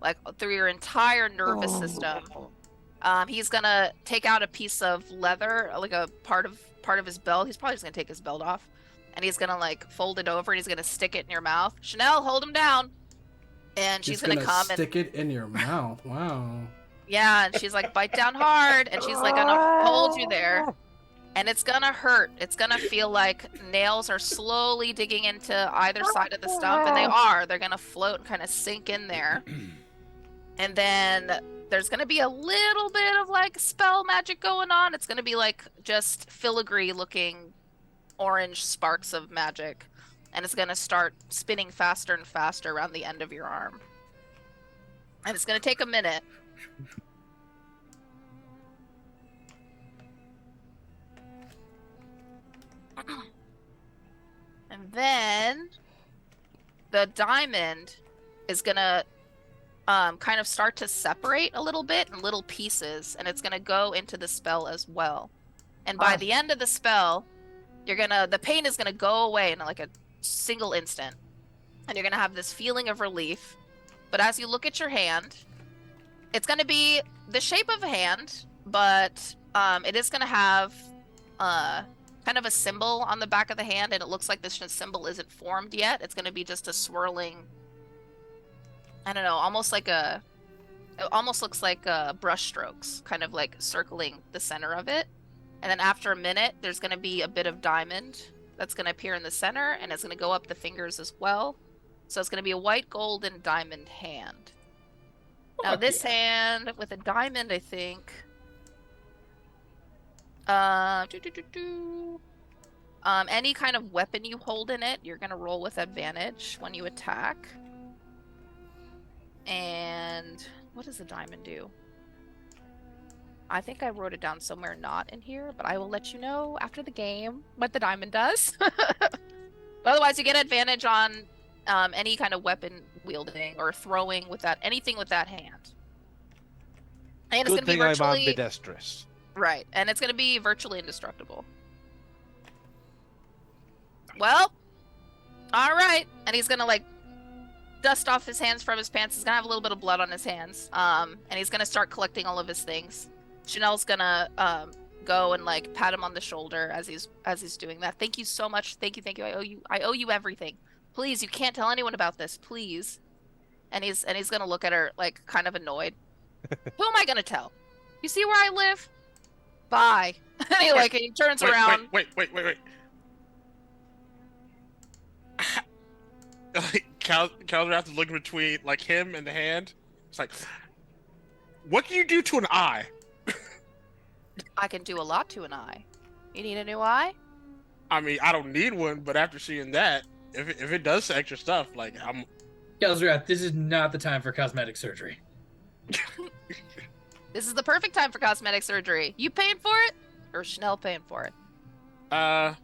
Like through your entire nervous system. He's gonna take out a piece of leather, like a part of his belt. He's probably just gonna take his belt off. And he's gonna like fold it over and he's gonna stick it in your mouth. Chanel, hold him down. And she's gonna come and stick it in your mouth. Wow. yeah, and she's like, bite down hard, and she's like gonna hold you there, and it's gonna hurt. It's gonna feel like nails are slowly digging into either side of the stump, and they're gonna float and kind of sink in there. And then there's gonna be a little bit of like spell magic going on. It's gonna be like just filigree looking orange sparks of magic, and it's gonna start spinning faster and faster around the end of your arm. And it's gonna take a minute. And then the diamond is gonna kind of start to separate a little bit in little pieces, and it's gonna go into the spell as well. And by the end of the spell, the pain is gonna go away in like a single instant, and you're gonna have this feeling of relief. But as you look at your hand, it's gonna be the shape of a hand, but it is gonna have kind of a symbol on the back of the hand, and it looks like this symbol isn't formed yet. It's gonna be just a swirling, I don't know, it almost looks like brush strokes, kind of like circling the center of it. And then after a minute, there's gonna be a bit of diamond that's gonna appear in the center, and it's gonna go up the fingers as well. So it's gonna be a white, gold, and diamond hand. Now this hand with a diamond, I think. Any kind of weapon you hold in it, you're gonna roll with advantage when you attack. And what does the diamond do? I think I wrote it down somewhere not in here, but I will let you know after the game what the diamond does. But otherwise, you get advantage on any kind of weapon wielding or throwing with that, anything with that hand. And it's Good gonna be thing I'm virtually ambidextrous. right, and it's gonna be virtually indestructible. Well, all right, and he's gonna like dust off his hands from his pants. He's gonna have a little bit of blood on his hands, and he's gonna start collecting all of his things. Chanel's gonna go and like pat him on the shoulder as he's doing that. Thank you so much. Thank you. I owe you everything. Please, you can't tell anyone about this, please. And he's gonna look at her like kind of annoyed. Who am I gonna tell? You see where I live? Bye. And he turns around. Wait. Caldrath is looking between like him and the hand. It's like, what can you do to an eye? I can do a lot to an eye. You need a new eye? I mean, I don't need one, but after seeing that, if it does extra stuff, like I'm. Gelzrath, this is not the time for cosmetic surgery. This is the perfect time for cosmetic surgery. You paying for it, or Chanel paying for it? Like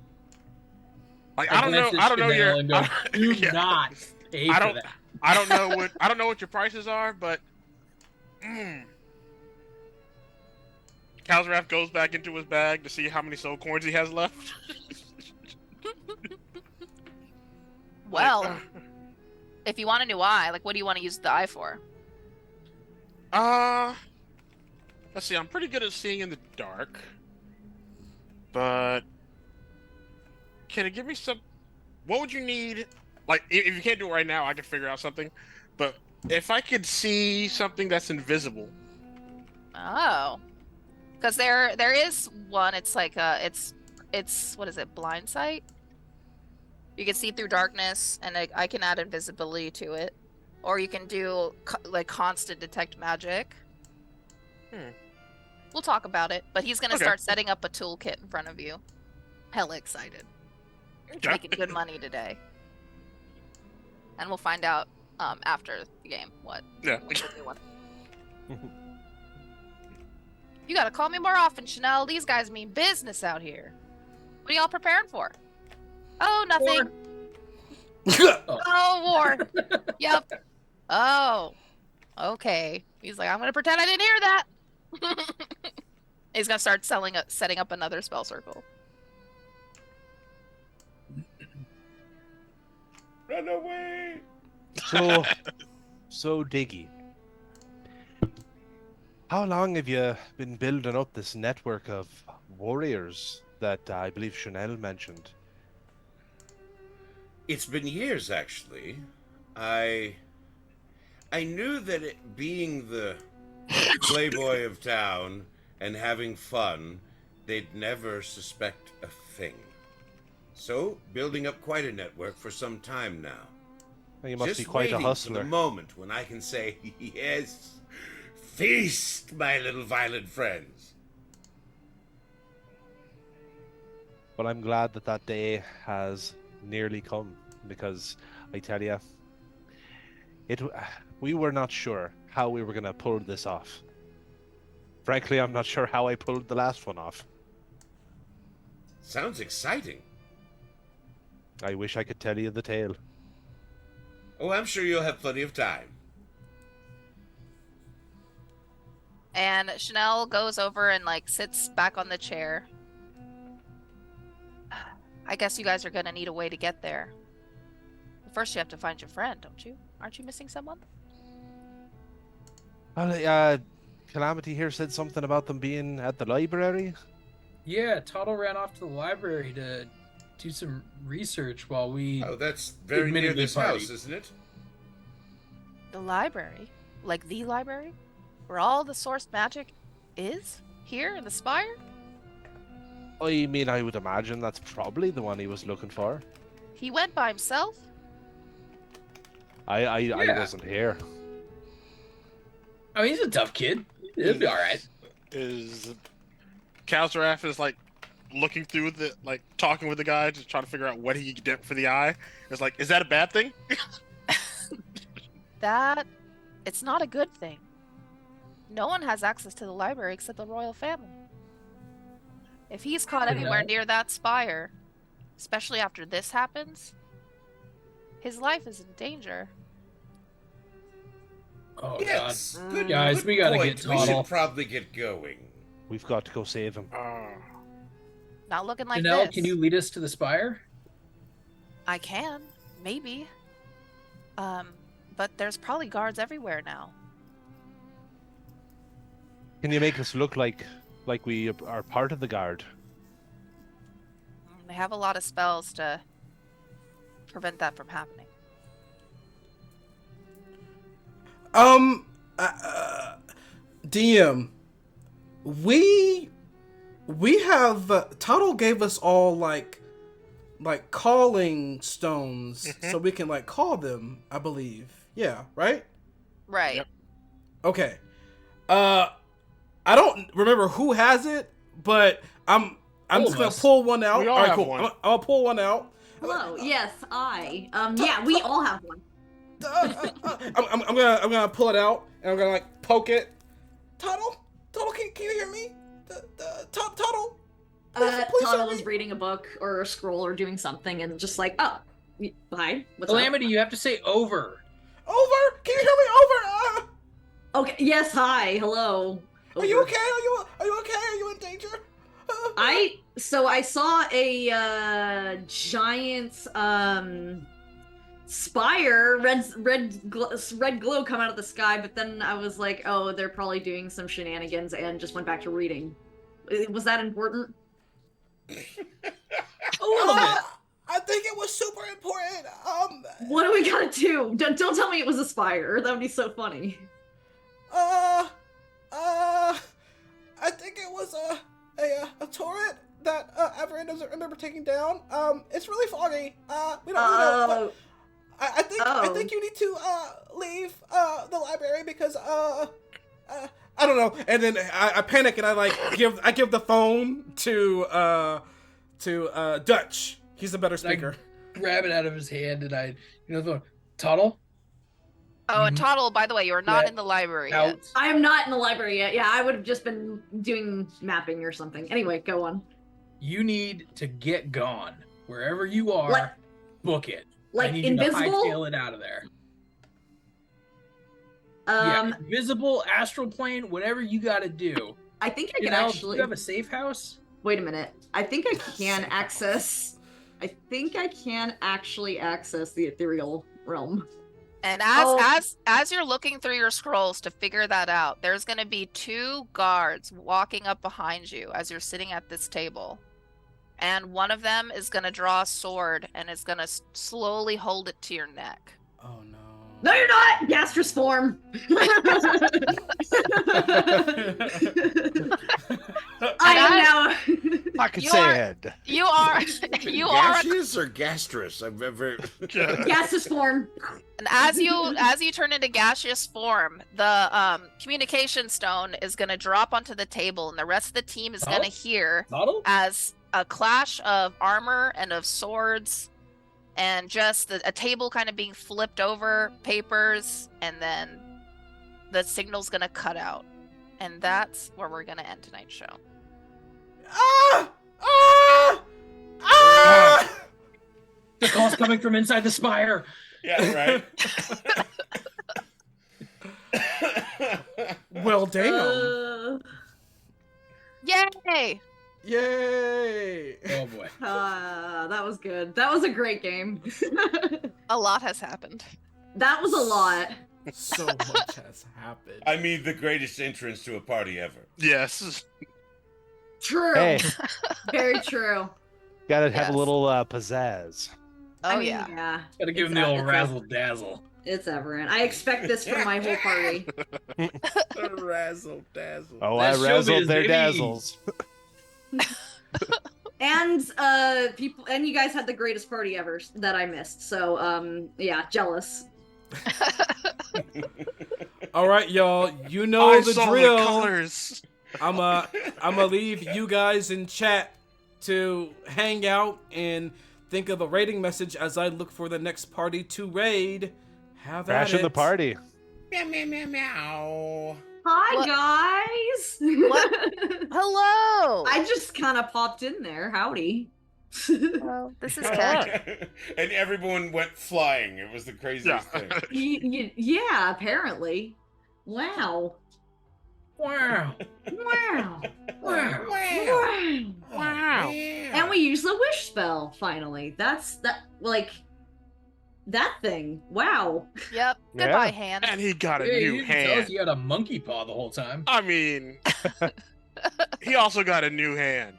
I don't know your. Do not pay for that. I don't know what your prices are, but. Calzrath goes back into his bag to see how many soul coins he has left. Well, if you want a new eye, like what do you want to use the eye for? Let's see. I'm pretty good at seeing in the dark, but can it give me some? What would you need? Like, if you can't do it right now, I can figure out something. But if I could see something that's invisible. Oh, because there is one. It's like it's what is it? Blind sight. You can see through darkness, and I can add invisibility to it, or you can do like constant detect magic. We'll talk about it, but he's gonna start setting up a toolkit in front of you. Hella excited. Okay. Making good money today. And we'll find out after the game what Yeah. what they want. You gotta call me more often, Chanel. These guys mean business out here. What are y'all preparing for? Oh, nothing. Oh, war. Yep. Oh. Okay. He's like, I'm gonna pretend I didn't hear that. He's gonna start setting up another spell circle. Run away! So Diggy. How long have you been building up this network of warriors that I believe Chanel mentioned? It's been years, actually. I knew that being the playboy of town and having fun, they'd never suspect a thing. So, building up quite a network for some time now. You must Just be quite a waiting for hustler. the moment when I can say, yes, feast, my little violent friends. But I'm glad that day has nearly come, because I tell you, we were not sure how we were going to pull this off. Frankly, I'm not sure how I pulled the last one off. Sounds exciting. I wish I could tell you the tale. Oh, I'm sure you'll have plenty of time. And Chanel goes over and like sits back on the chair. I guess you guys are gonna need a way to get there. First, you have to find your friend, don't you? Aren't you missing someone? Well, Calamity here said something about them being at the library. Yeah, Tuttle ran off to the library to do some research while we... Oh, that's very near Admittedly this party. house, isn't it? The library? Like the library? Where all the source magic is? Here in the Spire? I mean, I would imagine that's probably the one he was looking for. He went by himself? I Yeah. wasn't here. I mean, he's a tough kid. He'll be alright. Is Calzrath is like looking through the talking with the guy, just trying to figure out what he could get for the eye. It's like, is that a bad thing? That it's not a good thing. No one has access to the library except the royal family. If he's caught anywhere near that spire, especially after this happens, his life is in danger. Oh Yes. god. Good, Guys, good we gotta point. get We Toddle. should probably get going. We've got to go save him. Not looking like Janelle, this. can you lead us to the spire? I can, maybe. But there's probably guards everywhere now. Can you make us look like we are part of the guard? They have a lot of spells to prevent that from happening. DM, we have Tuttle gave us all like calling stones so we can like call them, I believe. Yeah, right? Right. Yep. Okay. I don't remember who has it, but I'm All just of gonna us. pull one out. We all right, have cool. one. I'm gonna pull one out. Hello. Yes, I. Yeah, we all have one. I'm gonna pull it out and I'm gonna like poke it. Tuttle, can you hear me? Tuttle. Please Toddle help was me. reading a book or a scroll or doing something and just like, oh, hi, what's Calamity, you have to say over. Over. Can you hear me? Over. up? Okay, yes, hi, hello. Are you Over. okay? Are you okay? Are you in danger? I saw a giant spire, red glow come out of the sky, but then I was like, oh, they're probably doing some shenanigans and just went back to reading. Was that important? A little bit. I think it was super important. What do we gotta do? Don't tell me it was a spire. That would be so funny. I think it was a turret that Averin doesn't remember taking down. It's really foggy. We don't know. Oh, I think Oh. you need to leave the library because I don't know. And then I panic and I give the phone to Dutch. He's a better speaker. Grab it out of his hand and the Toddle? Oh, and Mhm. Toddle, by the way, you're not Yeah. in the library Out. yet. I am not in the library yet. Yeah, I would have just been doing mapping or something. Anyway, go on. You need to get gone. Wherever you are, Like- book it. I Like need you to invisible? hightail it out of there. Um, Yeah, invisible, astral plane, whatever you got to do. I think I You can know, actually. you have a safe house? Wait a minute. I think I can access. I think I can actually access the ethereal realm. And Oh. as you're looking through your scrolls to figure that out, there's going to be 2 guards walking up behind you as you're sitting at this table. And one of them is going to draw a sword and is going to slowly hold it to your neck. Oh no. No, you're not. Gastrous form. I am now. I could You say are- head. You are you are Gaseous or gastrous? I've never. Gaseous form. and as you turn into gaseous form, the communication stone is going to drop onto the table and the rest of the team is going to hear Toddle? as a clash of armor and of swords and just a table kind of being flipped over, papers, and then the signal's gonna cut out. And that's where we're gonna end tonight's show. The call's coming from inside the spire. Yeah, right. Well, damn. Yay! Yay. Oh boy. That was good. That was a great game. A lot has happened. That was a lot. So much has happened. I mean, the greatest entrance to a party ever. Yes. True. Hey, Very true. gotta have Yes. a little pizzazz. Oh I mean, yeah. Yeah. Gotta give him It's the old it's razzle dazzle. It's Everett. I expect this from my whole party. Razzle dazzle. Oh, That's I razzled showbiz, their baby. dazzles. And people and you guys had the greatest party ever that I missed. So yeah, jealous. All right, y'all. You know I the saw drill. the colors. I'ma leave you guys in chat to hang out and think of a raiding message as I look for the next party to raid. Have at Crashing it. the party. Meow, meow, meow, meow. Hi, What? guys. Hello. I just kind of popped in there. Howdy. Well, this is Ted. And everyone went flying. It was the craziest thing. Yeah, apparently. Wow. Wow. Wow. Wow. Wow. And we used the wish spell, finally. That's that thing. Wow. Yep. Yeah. Goodbye, hand. And he got a Hey, new you didn't tell hand. us you had a monkey paw the whole time. I mean, he also got a new hand.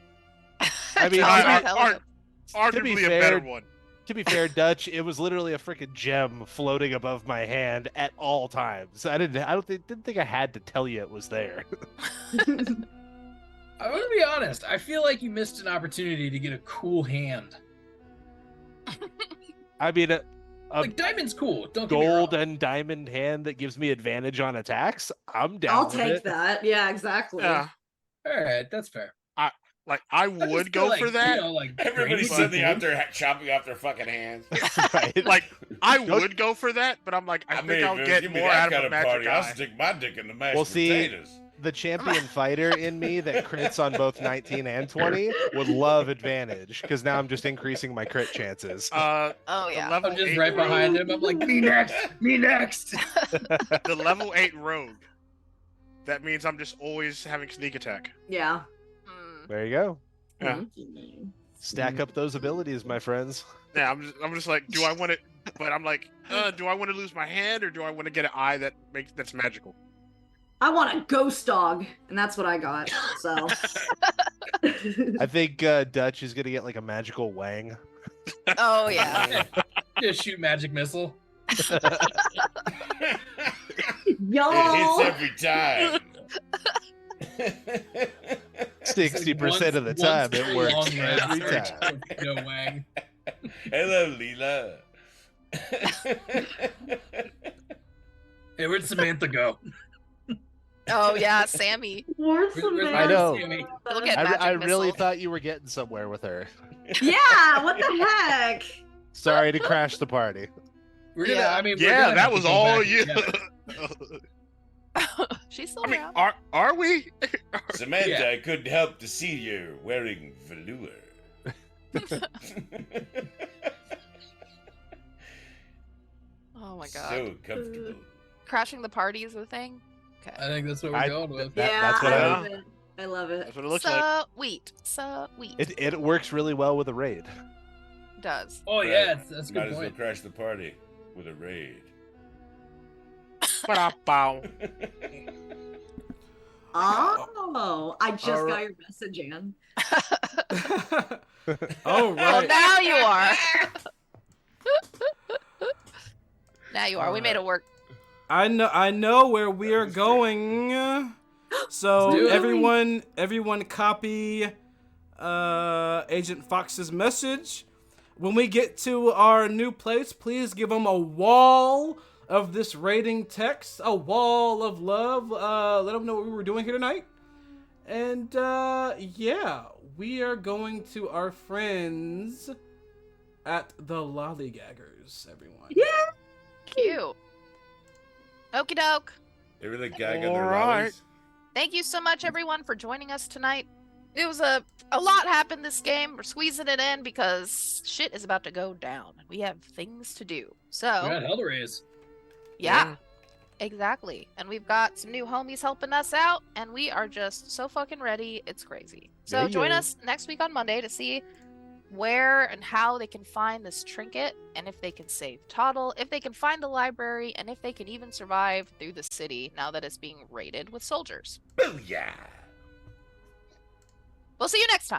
I mean, Arguably a fair- better one. To be fair, Dutch, it was literally a freaking gem floating above my hand at all times. Didn't think I had to tell you it was there. I'm gonna be honest. I feel like you missed an opportunity to get a cool hand. I mean, a Like diamond's cool. Don't get me gold wrong. and diamond hand that gives me advantage on attacks. I'm down I'll with take it. that. Yeah, exactly. Yeah, All right, that's fair. like I I just would feel go like, for that. You know, like Everybody's brain sitting food. out there chopping off their fucking hands. Right? Like I Don't- would go for that, but I'm like, I think mean, I'll if get give me more that out kind of a of magic party, I'll eye. stick my dick in the mashed Well, see, potatoes. the champion fighter in me that crits on both 19 and 20 would love advantage because now I'm just increasing my crit chances. Oh The yeah. level I'm just 8 right behind him. I'm like, me next, me next. The level 8 rogue. That means I'm just always having sneak attack. Yeah. Mm. There you go. Yeah. Stack up those abilities, my friends. Yeah, I'm just like, do I want it? But I'm like, do I want to lose my hand or do I want to get an eye that's magical? I want a ghost dog, and that's what I got. So. I think Dutch is gonna get like a magical wang. Oh yeah. Just shoot magic missile. Y'all. It hits every time. 60% of the Once time, per it works long red every search time. with No wang. Hello, Leela. Hey, where'd Samantha go? Oh yeah, Sammy. Where's Where's the I know. Sammy? Look at I magic really missile. thought you were getting somewhere with her. Yeah, what the heck? Sorry to crash the party. We're gonna, Yeah. I mean, we're Yeah, gonna that have to was go all back you. together. She's still I mean, around. are we? Samantha, Yeah. I couldn't help to see you wearing velour. Oh my god. So comfortable. Crashing the party is the thing. I Okay. think that's what we're going with. That's what I I- love it. I love it. That's what it looks like. Sweet. Sweet. It works really well with a raid. does. Oh Right. yeah, that's a Might good as well point. crash the party with a raid. Ba-da-bow. Oh, I just Alright. got your message, Ann. All Well, right. now you are. Now you are. We made it work. I know where we are going. So Let's do it. everyone copy Agent Fox's message. When we get to our new place, please give them a wall of this rating text, a wall of love. Let them know what we were doing here tonight. And yeah, we are going to our friends at the Lollygaggers, everyone. Yeah. Cute. Okie doke. They really gag on their Alright. lollies. Thank you so much, everyone, for joining us tonight. It was a lot happened this game. We're squeezing it in because shit is about to go down. We have things to do. We So, got hell to raise. yeah, exactly. And we've got some new homies helping us out, and we are just so fucking ready. It's crazy. So Yeah, join yeah. us next week on Monday to see where and how they can find this trinket, and if they can save Toddle, if they can find the library, and if they can even survive through the city now that it's being raided with soldiers. Booyah! We'll see you next time.